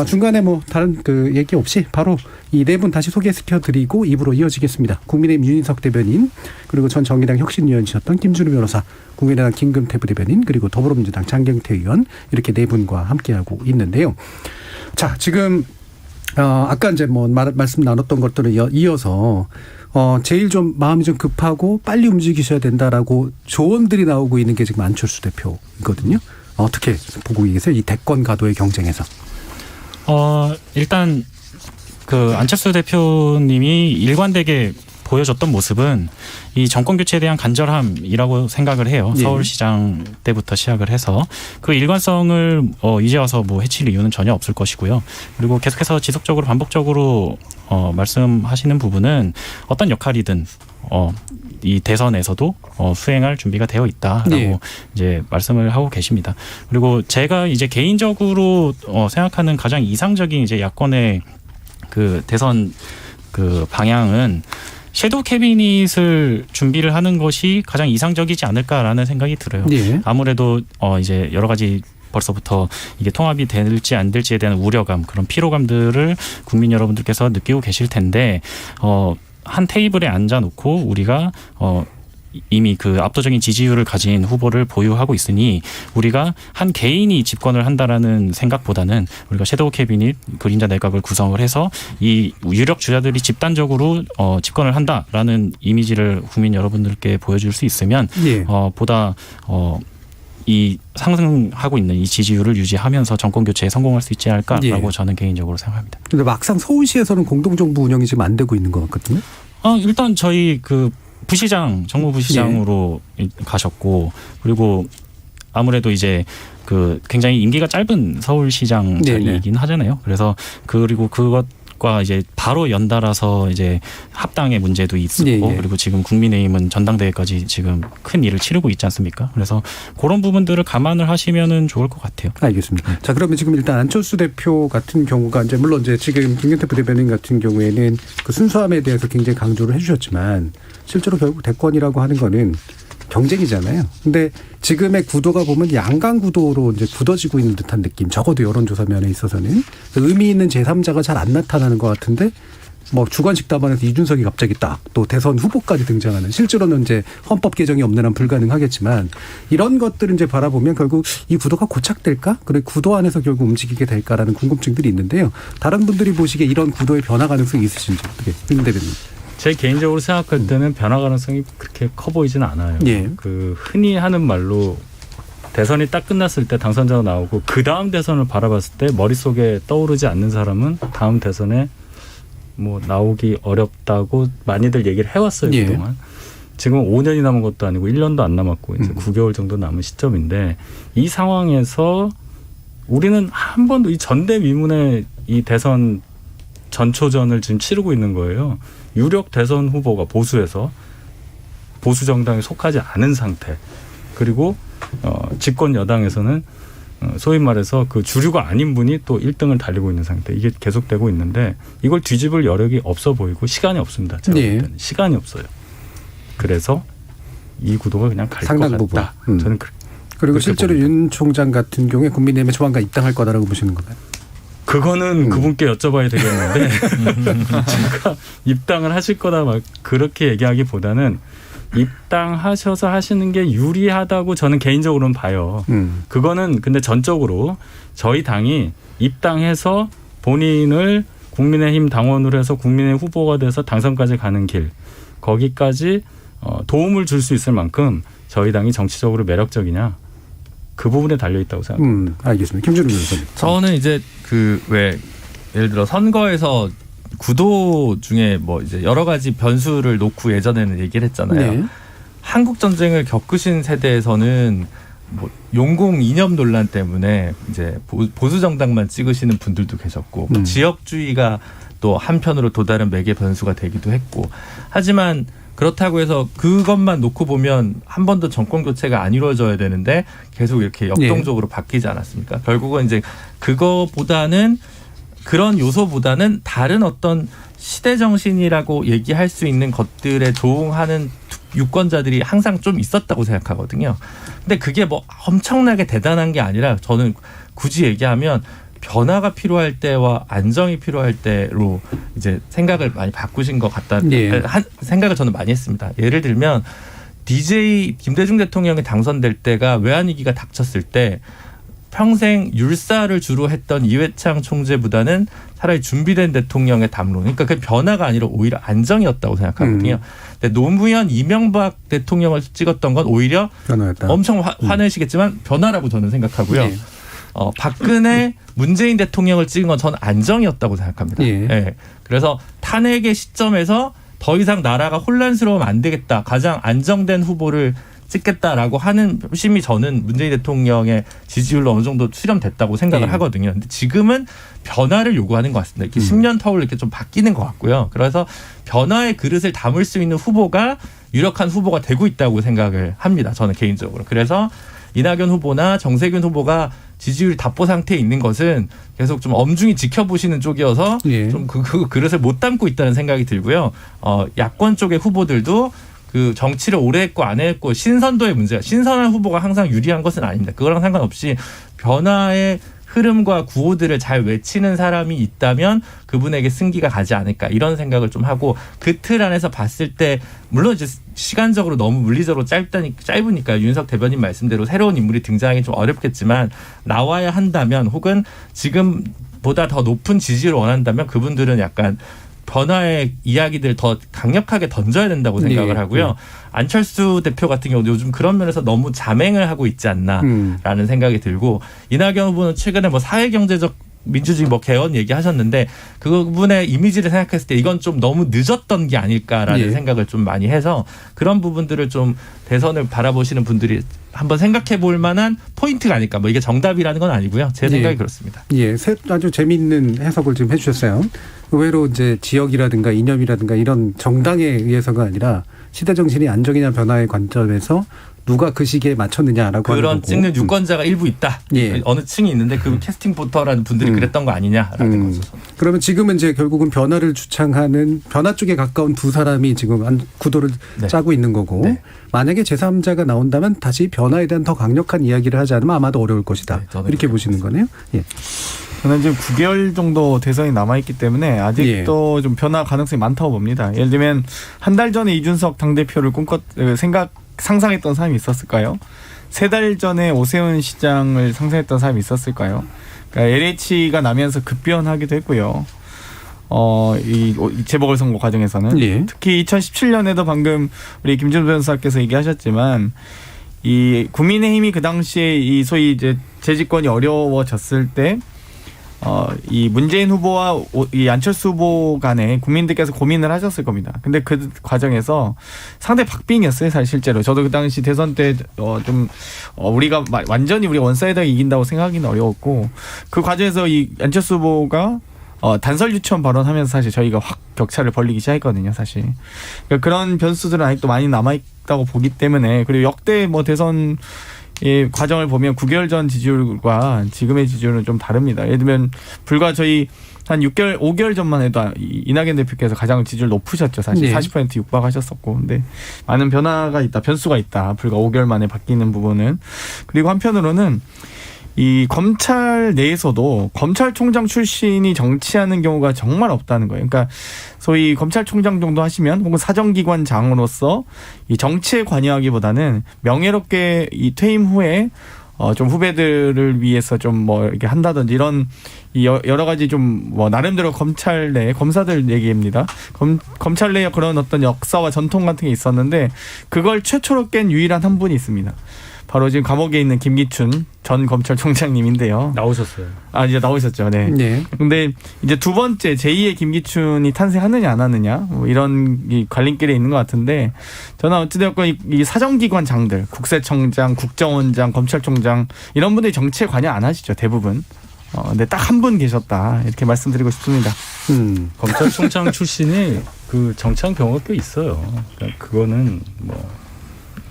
중간에 뭐 다른 그 얘기 없이 바로 이 네 분 다시 소개시켜드리고 2부로 이어지겠습니다. 국민의힘 윤인석 대변인 그리고 전 정의당 혁신위원이셨던 김준우 변호사 국민의당 김근태 부대변인 그리고 더불어민주당 장경태 의원 이렇게 네 분과 함께하고 있는데요. 자 지금 아까 이제 뭐 말씀 나눴던 것들을 이어서 제일 좀 마음이 좀 급하고 빨리 움직이셔야 된다라고 조언들이 나오고 있는 게 지금 안철수 대표거든요. 어떻게 보고 계세요? 이 대권 가도의 경쟁에서. 일단 그 안철수 대표님이 일관되게 보여줬던 모습은 이 정권 교체에 대한 간절함이라고 생각을 해요. 예. 서울시장 때부터 시작을 해서 그 일관성을 이제 와서 뭐 해칠 이유는 전혀 없을 것이고요. 그리고 계속해서 지속적으로 반복적으로 말씀하시는 부분은 어떤 역할이든 이 대선에서도 수행할 준비가 되어 있다라고 예. 이제 말씀을 하고 계십니다. 그리고 제가 이제 개인적으로 생각하는 가장 이상적인 이제 야권의 그 대선 그 방향은 섀도우 캐비닛을 준비를 하는 것이 가장 이상적이지 않을까라는 생각이 들어요. 예. 아무래도 이제 여러 가지 벌써부터 이게 통합이 될지 안 될지에 대한 우려감, 그런 피로감들을 국민 여러분들께서 느끼고 계실 텐데 한 테이블에 앉아놓고 우리가 이미 그 압도적인 지지율을 가진 후보를 보유하고 있으니 우리가 한 개인이 집권을 한다라는 생각보다는 우리가 섀도우 캐비닛 그림자 내각을 구성을 해서 이 유력 주자들이 집단적으로 집권을 한다라는 이미지를 국민 여러분들께 보여줄 수 있으면 예. 보다 이 상승하고 있는 이 지지율을 유지하면서 정권 교체에 성공할 수 있지 않을까라고 예. 저는 개인적으로 생각합니다. 근데 막상 서울시에서는 공동정부 운영이 지금 안 되고 있는 것 같거든요. 일단 저희 그 부시장, 정무부시장으로 가셨고 그리고 아무래도 이제 그 굉장히 임기가 짧은 서울시장 자리이긴 하잖아요. 그래서 그리고 그것과 이제 바로 연달아서 이제 합당의 문제도 있었고 그리고 지금 국민의힘은 전당대회까지 지금 큰 일을 치르고 있지 않습니까? 그래서 그런 부분들을 감안을 하시면은 좋을 것 같아요. 알겠습니다. 자, 그러면 지금 일단 안철수 대표 같은 경우가 이제 물론 이제 지금 김경태 부대변인 같은 경우에는 그 순수함에 대해서 굉장히 강조를 해주셨지만 실제로 결국 대권이라고 하는 거는 경쟁이잖아요. 근데 지금의 구도가 보면 양강 구도로 이제 굳어지고 있는 듯한 느낌. 적어도 여론조사 면에 있어서는 의미 있는 제3자가 잘 안 나타나는 것 같은데 뭐 주관식 답안에서 이준석이 갑자기 딱 또 대선 후보까지 등장하는 실제로는 이제 헌법 개정이 없는 한 불가능하겠지만 이런 것들을 이제 바라보면 결국 이 구도가 고착될까? 그리고 구도 안에서 결국 움직이게 될까라는 궁금증들이 있는데요. 다른 분들이 보시기에 이런 구도의 변화 가능성이 있으신지 어떻게 김 대변인? 제 개인적으로 생각할 때는 변화 가능성이 그렇게 커 보이지는 않아요. 예. 그 흔히 하는 말로 대선이 딱 끝났을 때 당선자가 나오고 그 다음 대선을 바라봤을 때 머릿속에 떠오르지 않는 사람은 다음 대선에 뭐 나오기 어렵다고 많이들 얘기를 해왔어요. 예. 그동안. 지금 5년이 남은 것도 아니고 1년도 안 남았고 이제 9개월 정도 남은 시점인데 이 상황에서 우리는 한 번도 이 전대미문의 이 대선 전초전을 지금 치르고 있는 거예요. 유력 대선 후보가 보수에서 보수 정당에 속하지 않은 상태. 그리고 집권 여당에서는 소위 말해서 그 주류가 아닌 분이 또 1등을 달리고 있는 상태. 이게 계속되고 있는데 이걸 뒤집을 여력이 없어 보이고 시간이 없습니다. 제가 볼 때는 시간이 없어요. 그래서 이 구도가 그냥 갈 것 같다. 부분. 저는 그리고 실제로 봅니다. 윤 총장 같은 경우에 국민의힘에 조만간 입당할 거다라고 보시는 건가요? 그거는 그분께 여쭤봐야 되겠는데 제가 입당을 하실 거다 막 그렇게 얘기하기보다는 입당하셔서 하시는 게 유리하다고 저는 개인적으로는 봐요. 그거는 근데 전적으로 저희 당이 입당해서 본인을 국민의힘 당원으로 해서 국민의 후보가 돼서 당선까지 가는 길 거기까지 도움을 줄 수 있을 만큼 저희 당이 정치적으로 매력적이냐 그 부분에 달려 있다고 생각합니다. 알겠습니다. 김준우 변호사님. 저는 이제 그 왜 예를 들어 선거에서 구도 중에 뭐 이제 여러 가지 변수를 놓고 예전에는 얘기를 했잖아요. 네. 한국 전쟁을 겪으신 세대에서는 뭐 용공 이념 논란 때문에 이제 보수 정당만 찍으시는 분들도 계셨고 지역주의가 또 한편으로 또 다른 매개 변수가 되기도 했고 하지만 그렇다고 해서 그것만 놓고 보면 한 번도 정권 교체가 안 이루어져야 되는데 계속 이렇게 역동적으로 바뀌지 않았습니까? 결국은 이제 그거보다는 그런 요소보다는 다른 어떤 시대 정신이라고 얘기할 수 있는 것들에 조응하는 유권자들이 항상 좀 있었다고 생각하거든요. 근데 그게 뭐 엄청나게 대단한 게 아니라 저는 굳이 얘기하면 변화가 필요할 때와 안정이 필요할 때로 이제 생각을 많이 바꾸신 것 같다. 생각을 저는 많이 했습니다. 예를 들면 DJ 김대중 대통령이 당선될 때가 외환위기가 닥쳤을 때 평생 율사를 주로 했던 이회창 총재보다는 차라리 준비된 대통령의 담론. 그러니까 그 변화가 아니라 오히려 안정이었다고 생각하거든요. 근데 노무현 이명박 대통령을 찍었던 건 오히려 변화였다. 엄청 화내시겠지만 변화라고 저는 생각하고요. 네. 박근혜 문재인 대통령을 찍은 건 저는 안정이었다고 생각합니다. 예. 그래서 탄핵의 시점에서 더 이상 나라가 혼란스러우면 안 되겠다. 가장 안정된 후보를 찍겠다라고 하는 표심이 저는 문재인 대통령의 지지율로 어느 정도 수렴됐다고 생각을 하거든요. 근데 지금은 변화를 요구하는 것 같습니다. 이렇게 10년 터울 이렇게 좀 바뀌는 것 같고요. 그래서 변화의 그릇을 담을 수 있는 후보가 유력한 후보가 되고 있다고 생각을 합니다. 저는 개인적으로. 그래서 이낙연 후보나 정세균 후보가 지지율 답보 상태에 있는 것은 계속 좀 엄중히 지켜보시는 쪽이어서 좀 그 그릇을 못 담고 있다는 생각이 들고요. 야권 쪽의 후보들도 그 정치를 오래 했고 안 했고 신선도의 문제가 신선한 후보가 항상 유리한 것은 아닙니다. 그거랑 상관없이 변화의 흐름과 구호들을 잘 외치는 사람이 있다면 그분에게 승기가 가지 않을까 이런 생각을 좀 하고 그 틀 안에서 봤을 때 물론 이제 시간적으로 너무 물리적으로 짧으니까 윤석 대변인 말씀대로 새로운 인물이 등장하기 좀 어렵겠지만 나와야 한다면 혹은 지금보다 더 높은 지지를 원한다면 그분들은 약간 변화의 이야기들 더 강력하게 던져야 된다고 생각을 하고요. 안철수 대표 같은 경우도 요즘 그런 면에서 너무 잠행을 하고 있지 않나라는 생각이 들고 이낙연 후보는 최근에 뭐 사회경제적 민주주의 뭐 개헌 얘기하셨는데 그분의 이미지를 생각했을 때 이건 좀 너무 늦었던 게 아닐까라는 생각을 좀 많이 해서 그런 부분들을 좀 대선을 바라보시는 분들이 한번 생각해 볼 만한 포인트가 아닐까. 뭐 이게 정답이라는 건 아니고요. 제 생각이 그렇습니다. 아주 재미있는 해석을 지금 해주셨어요. 의외로 이제 지역이라든가 이념이라든가 이런 정당에 의해서가 아니라 시대 정신이 안정이냐 변화의 관점에서 누가 그 시기에 맞췄느냐라고 그런 찍는 유권자가 일부 있다. 어느 층이 있는데 그 캐스팅 보터라는 분들이 그랬던 거 아니냐라는 거죠. 그러면 지금은 이제 결국은 변화를 주창하는 변화 쪽에 가까운 두 사람이 지금 구도를 짜고 있는 거고 만약에 제3자가 나온다면 다시 변화에 대한 더 강력한 이야기를 하지 않으면 아마도 어려울 것이다. 이렇게 보시는 거네요. 저는 지금 9개월 정도 대선이 남아있기 때문에 아직도 좀 변화 가능성이 많다고 봅니다. 예를 들면 한 달 전에 이준석 당대표를 상상했던 사람이 있었을까요? 3달 전에 오세훈 시장을 상상했던 사람이 있었을까요? 그러니까 LH가 나면서 급변하기도 했고요. 이 재보궐선거 과정에서는 특히 2017년에도 방금 우리 김준우 변호사께서 얘기하셨지만 이 국민의힘이 그 당시에 이 소위 이제 재집권이 어려워졌을 때 이 문재인 후보와 이 안철수 후보 간에 국민들께서 고민을 하셨을 겁니다. 근데 그 과정에서 상대 박빙이었어요, 사실 실제로. 저도 그 당시 대선 때 우리가 완전히 우리가 원사이드하게 이긴다고 생각하기는 어려웠고, 그 과정에서 이 안철수 후보가 단설 유치원 발언하면서 사실 저희가 확 격차를 벌리기 시작했거든요, 사실. 그러니까 그런 변수들은 아직도 많이 남아있다고 보기 때문에, 그리고 역대 뭐 대선 이 과정을 보면 9개월 전 지지율과 지금의 지지율은 좀 다릅니다. 예를 들면 불과 저희 한 5개월 전만 해도 이낙연 대표께서 가장 지지율 높으셨죠. 사실 40% 육박하셨었고. 근데 많은 변화가 있다, 변수가 있다. 불과 5개월 만에 바뀌는 부분은. 그리고 한편으로는 이 검찰 내에서도 검찰총장 출신이 정치하는 경우가 정말 없다는 거예요. 그러니까 소위 검찰총장 정도 하시면 혹은 사정기관장으로서 이 정치에 관여하기보다는 명예롭게 이 퇴임 후에 좀 후배들을 위해서 좀 뭐 이렇게 한다든지 이런 여러 가지 좀 뭐 나름대로 검찰 내 검사들 얘기입니다. 검찰 내에 그런 어떤 역사와 전통 같은 게 있었는데 그걸 최초로 깬 유일한 한 분이 있습니다. 바로 지금 감옥에 있는 김기춘 전 검찰총장님인데요. 나오셨어요. 이제 나오셨죠. 네. 네. 근데 이제 두 번째 제2의 김기춘이 탄생하느냐 안 하느냐 뭐 이런 이 갈림길에 있는 것 같은데, 저는 어찌되었건 이 사정기관장들, 국세청장, 국정원장, 검찰총장 이런 분들이 정치에 관여 안 하시죠, 대부분. 근데 딱 한 분 계셨다, 이렇게 말씀드리고 싶습니다. 검찰총장 출신이 그 정치한 경우가 꽤 있어요. 그러니까 그거는 뭐.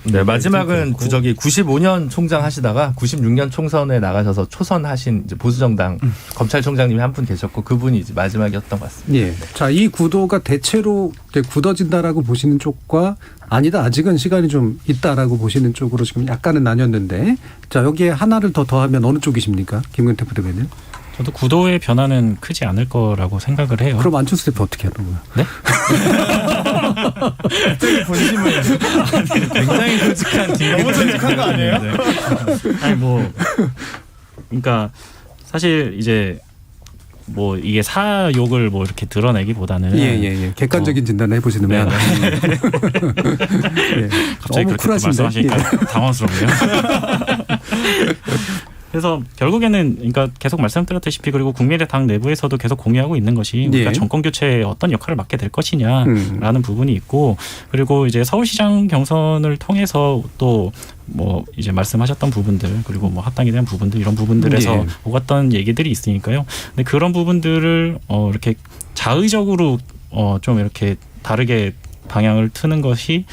네, 마지막은 저기 95년 총장 하시다가 96년 총선에 나가셔서 초선하신 이제 보수정당 검찰총장님이 한 분 계셨고, 그분이 이제 마지막이었던 것 같습니다. 예. 자, 이 구도가 대체로 굳어진다라고 보시는 쪽과 아니다, 아직은 시간이 좀 있다라고 보시는 쪽으로 지금 약간은 나뉘었는데, 자, 여기에 하나를 더 더하면 어느 쪽이십니까, 김근태 부대변인? 저도 구도의 변화는 크지 않을 거라고 생각을 해요. 그럼 안철수 대표 어떻게 하는 거야? 네? 갑자기 본심을 굉장히 솔직한 너무 솔직한 거 아니에요? 네. 아니 뭐 그러니까 사실 이제 뭐 이게 사욕을 뭐 이렇게 드러내기보다는 예. 객관적인 진단을 해보시는 면 예. 갑자기 그렇게 말씀하시니까 당황스럽네요. 그래서 결국에는 그러니까 계속 말씀드렸다시피, 그리고 국민의당 내부에서도 계속 공유하고 있는 것이 우리가 정권 교체에 어떤 역할을 맡게 될 것이냐라는 부분이 있고, 그리고 이제 서울시장 경선을 통해서 또 뭐 이제 말씀하셨던 부분들, 그리고 뭐 합당에 대한 부분들, 이런 부분들에서 오갔던 얘기들이 있으니까요. 근데 그런 부분들을 이렇게 자의적으로 좀 이렇게 다르게 방향을 트는 것이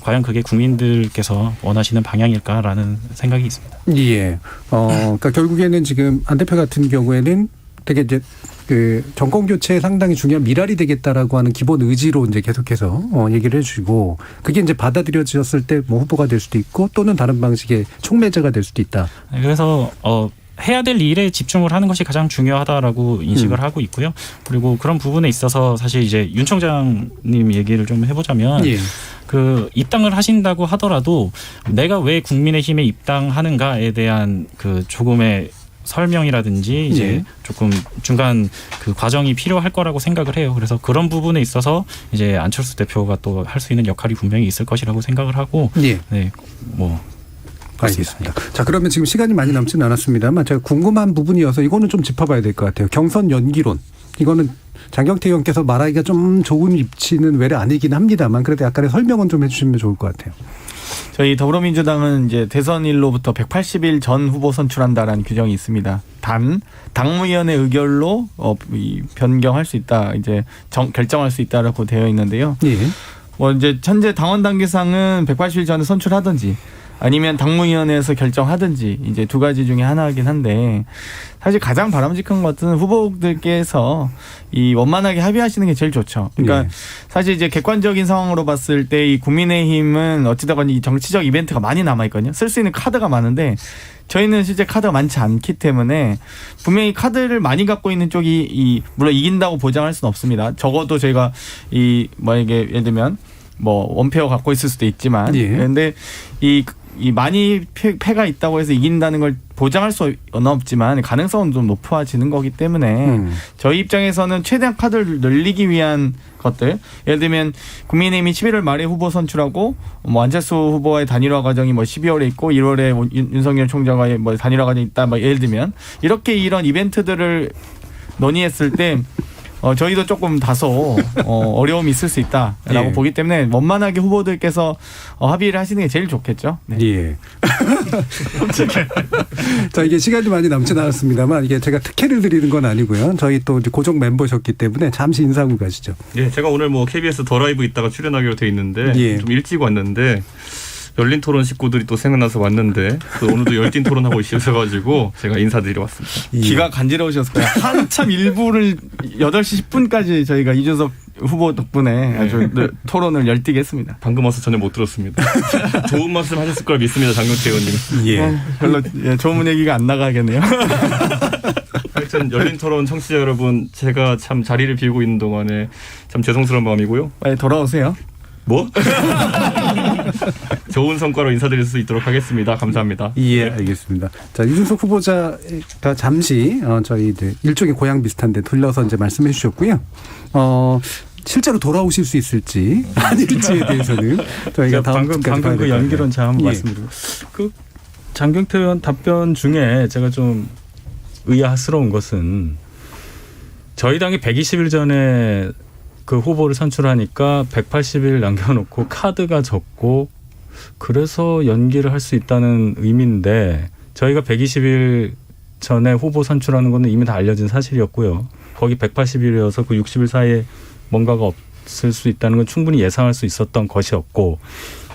과연 그게 국민들께서 원하시는 방향일까라는 생각이 있습니다. 예. 그러니까 결국에는 지금 안 대표 같은 경우에는 되게 이제 그 정권 교체에 상당히 중요한 미랄이 되겠다라고 하는 기본 의지로 이제 계속해서 얘기를 해주고, 그게 이제 받아들여졌을 때 뭐 후보가 될 수도 있고 또는 다른 방식의 촉매제가 될 수도 있다. 그래서 해야 될 일에 집중을 하는 것이 가장 중요하다라고 인식을 하고 있고요. 그리고 그런 부분에 있어서 사실 이제 윤 총장님 얘기를 좀 해보자면, 그 입당을 하신다고 하더라도 내가 왜 국민의힘에 입당하는가에 대한 그 조금의 설명이라든지 이제 조금 중간 그 과정이 필요할 거라고 생각을 해요. 그래서 그런 부분에 있어서 이제 안철수 대표가 또 할 수 있는 역할이 분명히 있을 것이라고 생각을 하고, 뭐. 알겠습니다. 자, 그러면 지금 시간이 많이 남지는 않았습니다만 제가 궁금한 부분이어서 이거는 좀 짚어봐야 될 것 같아요. 경선 연기론. 이거는 장경태 의원께서 말하기가 좀 좋은 입지는 외래 아니긴 합니다만 그래도 약간의 설명은 좀 해주시면 좋을 것 같아요. 저희 더불어민주당은 이제 대선일로부터 180일 전 후보 선출한다라는 규정이 있습니다. 단 당무위원회 의결로 변경할 수 있다, 이제 결정할 수 있다라고 되어 있는데요. 뭐 이제 현재 당원 단계상은 180일 전에 선출하든지 아니면 당무위원회에서 결정하든지 이제 두 가지 중에 하나이긴 한데, 사실 가장 바람직한 것은 후보들께서 이 원만하게 합의하시는 게 제일 좋죠. 그러니까 사실 이제 객관적인 상황으로 봤을 때 이 국민의힘은 어찌되건 이 정치적 이벤트가 많이 남아있거든요. 쓸 수 있는 카드가 많은데 저희는 실제 카드가 많지 않기 때문에 분명히 카드를 많이 갖고 있는 쪽이 물론 이긴다고 보장할 수는 없습니다. 적어도 저희가 이게 예를 들면 뭐 원페어 갖고 있을 수도 있지만, 그런데 이 이 많이 패가 있다고 해서 이긴다는 걸 보장할 수는 없지만 가능성은 좀 높아지는 거기 때문에 저희 입장에서는 최대한 카드를 늘리기 위한 것들, 예를 들면 국민의힘이 11월 말에 후보 선출하고 뭐 안철수 후보의 단일화 과정이 뭐 12월에 있고 1월에 윤석열 총장과의 뭐 단일화 과정이 있다, 뭐 예를 들면 이렇게 이런 이벤트들을 논의했을 때 저희도 조금 다소 어려움이 있을 수 있다라고 예. 보기 때문에 원만하게 후보들께서 합의를 하시는 게 제일 좋겠죠. 네. 예. 자, 이게 시간이 많이 남지 않았습니다만 이게 제가 특혜를 드리는 건 아니고요. 저희 또 이제 고정 멤버셨기 때문에 잠시 인사하고 가시죠. 예, 제가 오늘 뭐 KBS 더 라이브 있다가 출연하기로 돼 있는데 예. 좀 일찍 왔는데 열린 토론 식구들이 또 생각나서 왔는데 또 오늘도 열띤 토론하고 있으셔가지고 제가 인사드리러 왔습니다. 귀가 간지러우셨을 거예요. 한참 일부를 8시 10분까지 저희가 이준석 후보 덕분에 아주 토론을 열띠게 했습니다. 방금 와서 전혀 못 들었습니다. 좋은 말씀 하셨을 걸 믿습니다, 장경태 의원님. 예. 별로 좋은 얘기가 안 나가겠네요. 하여튼 열린 토론 청취자 여러분, 제가 참 자리를 비우고 있는 동안에 참 죄송스러운 마음이고요. 빨리 돌아오세요. 뭐? 좋은 성과로 인사드릴 수 있도록 하겠습니다. 감사합니다. 예, 알겠습니다. 자, 이준석 후보자가 잠시 저희 일종의 고향 비슷한데 들러서 이제 말씀해 주셨고요. 실제로 돌아오실 수 있을지 아닐지에 대해서는 저희가 다음 방금 그 연기론 제가 한번 예. 말씀드리고 그 장경태 의원 답변 중에 제가 좀 의아스러운 것은 저희 당이 120일 전에 그 후보를 선출하니까 180일 남겨놓고 카드가 적고 그래서 연기를 할 수 있다는 의미인데 저희가 120일 전에 후보 선출하는 거는 이미 다 알려진 사실이었고요. 거기 180일이어서 그 60일 사이에 뭔가가 없을 수 있다는 건 충분히 예상할 수 있었던 것이었고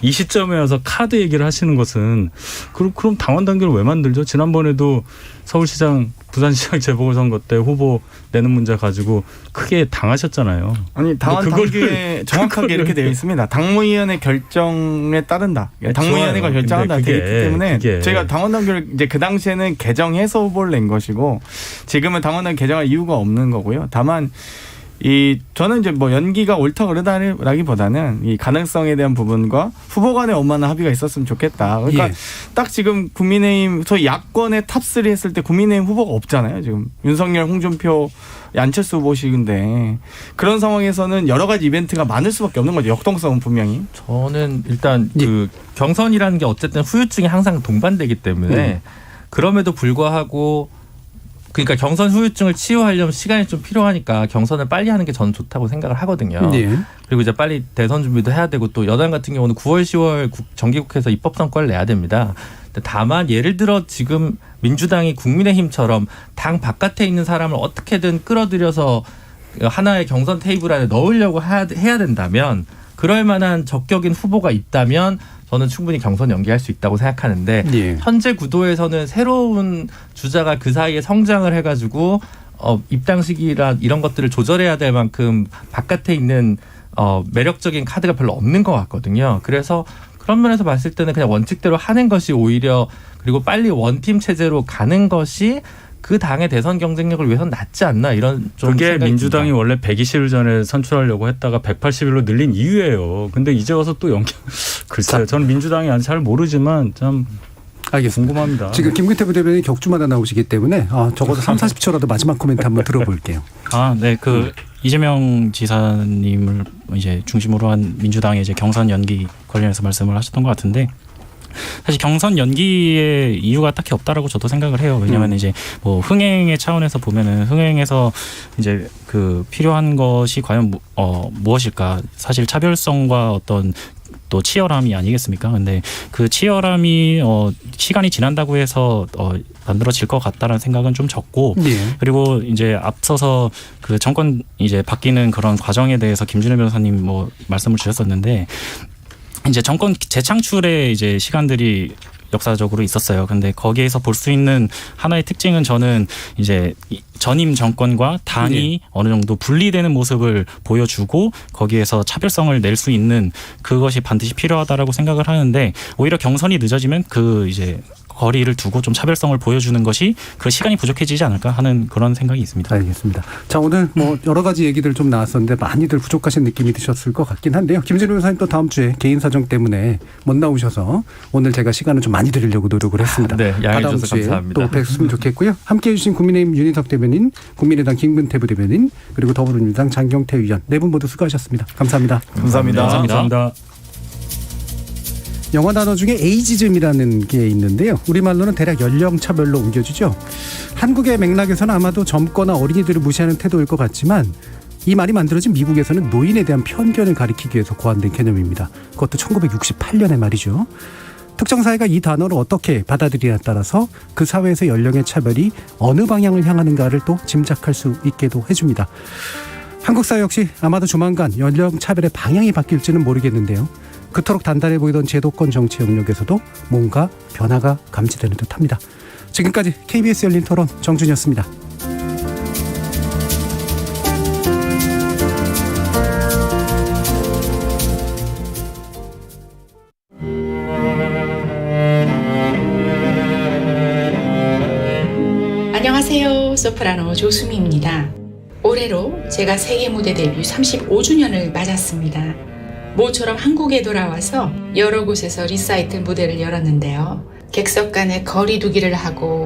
이 시점에 와서 카드 얘기를 하시는 것은 그럼 당원 단계를 왜 만들죠? 지난번에도 서울시장, 부산시장 재보궐선거 때 후보 내는 문제 가지고 크게 당하셨잖아요. 아니 당원 단계에 정확하게 이렇게 되어 있습니다. 당무위원회 결정에 따른다. 당무위원회가 결정한다 되어 있기 때문에 저희가 당원 단계를 이제 그 당시에는 개정해서 후보를 낸 것이고 지금은 당원 단계 개정할 이유가 없는 거고요. 다만 저는 이제 뭐 연기가 옳다 그러다라기보다는 이 가능성에 대한 부분과 후보 간의 원만한 합의가 있었으면 좋겠다. 그러니까 예. 딱 지금 국민의힘 저희 야권의 탑3 했을 때 국민의힘 후보가 없잖아요. 지금 윤석열, 홍준표, 안철수 후보식인데 그런 상황에서는 여러 가지 이벤트가 많을 수밖에 없는 거죠. 역동성은 분명히. 저는 일단 그 경선이라는 게 어쨌든 후유증이 항상 동반되기 때문에 그럼에도 불구하고 그러니까 경선 후유증을 치유하려면 시간이 좀 필요하니까 경선을 빨리 하는 게 저는 좋다고 생각을 하거든요. 예. 그리고 이제 빨리 대선 준비도 해야 되고 또 여당 같은 경우는 9월, 10월 정기국회에서 입법 성과를 내야 됩니다. 다만 예를 들어 지금 민주당이 국민의힘처럼 당 바깥에 있는 사람을 어떻게든 끌어들여서 하나의 경선 테이블 안에 넣으려고 해야 된다면 그럴 만한 적격인 후보가 있다면 저는 충분히 경선 연기할 수 있다고 생각하는데 예. 현재 구도에서는 새로운 주자가 그 사이에 성장을 해가지고 입당 시기라 이런 것들을 조절해야 될 만큼 바깥에 있는 매력적인 카드가 별로 없는 것 같거든요. 그래서 그런 면에서 봤을 때는 그냥 원칙대로 하는 것이 오히려 그리고 빨리 원팀 체제로 가는 것이 그 당의 대선 경쟁력을 위해서는 낫지 않나 이런 좀 그게 생각이 민주당이 듭니다. 원래 120일 전에 선출하려고 했다가 180일로 늘린 이유예요. 근데 이제 와서 또 글쎄요. 저는 민주당이 아직 잘 모르지만 참 알겠습니다. 궁금합니다. 지금 김근태 부대변인이 격주마다 나오시기 때문에 적어도 30-40초라도 마지막 코멘트 한번 들어볼게요. 네, 이재명 지사님을 이제 중심으로 한 민주당의 이제 경선 연기 관련해서 말씀을 하셨던 것 같은데 사실 경선 연기의 이유가 딱히 없다라고 저도 생각을 해요. 왜냐하면 이제 뭐 흥행의 차원에서 보면은 흥행에서 이제 그 필요한 것이 과연 무엇일까? 사실 차별성과 어떤 또 치열함이 아니겠습니까? 근데 그 치열함이 시간이 지난다고 해서 만들어질 것 같다라는 생각은 좀 적고 예. 그리고 이제 앞서서 그 정권 이제 바뀌는 그런 과정에 대해서 김준일 변호사님 뭐 말씀을 주셨었는데 이제 정권 재창출의 이제 시간들이 역사적으로 있었어요. 근데 거기에서 볼 수 있는 하나의 특징은 저는 이제 전임 정권과 당이 어느 정도 분리되는 모습을 보여주고 거기에서 차별성을 낼 수 있는 그것이 반드시 필요하다라고 생각을 하는데 오히려 경선이 늦어지면 그 이제 거리를 두고 좀 차별성을 보여주는 것이 그 시간이 부족해지지 않을까 하는 그런 생각이 있습니다. 알겠습니다. 자, 오늘 뭐 여러 가지 얘기들 좀 나왔었는데 많이들 부족하신 느낌이 드셨을 것 같긴 한데요. 김진우 변호사님 또 다음 주에 개인 사정 때문에 못 나오셔서 오늘 제가 시간을 좀 많이 드리려고 노력을 했습니다. 네, 양해해 다음 주셔서 주에 감사합니다. 또 뵙으면 좋겠고요. 함께해 주신 국민의힘 윤인석 대변인, 국민의당 김근태 부대변인, 그리고 더불어민주당 장경태 의원 네 분 모두 수고하셨습니다. 감사합니다. 감사합니다. 감사합니다. 영어 단어 중에 에이지즘이라는 게 있는데요. 우리말로는 대략 연령차별로 옮겨주죠. 한국의 맥락에서는 아마도 젊거나 어린이들을 무시하는 태도일 것 같지만 이 말이 만들어진 미국에서는 노인에 대한 편견을 가리키기 위해서 고안된 개념입니다. 그것도 1968년의 말이죠. 특정 사회가 이 단어를 어떻게 받아들이냐에 따라서 그 사회에서 연령의 차별이 어느 방향을 향하는가를 또 짐작할 수 있게도 해줍니다. 한국 사회 역시 아마도 조만간 연령 차별의 방향이 바뀔지는 모르겠는데요. 그토록 단단해 보이던 제도권 정치 영역에서도 뭔가 변화가 감지되는 듯합니다. 지금까지 KBS 열린 토론 정준이었습니다. 안녕하세요. 소프라노 조수미입니다. 올해로 제가 세계 무대 데뷔 35주년을 맞았습니다. 모처럼 한국에 돌아와서 여러 곳에서 리사이틀 무대를 열었는데요. 객석 간의 거리 두기를 하고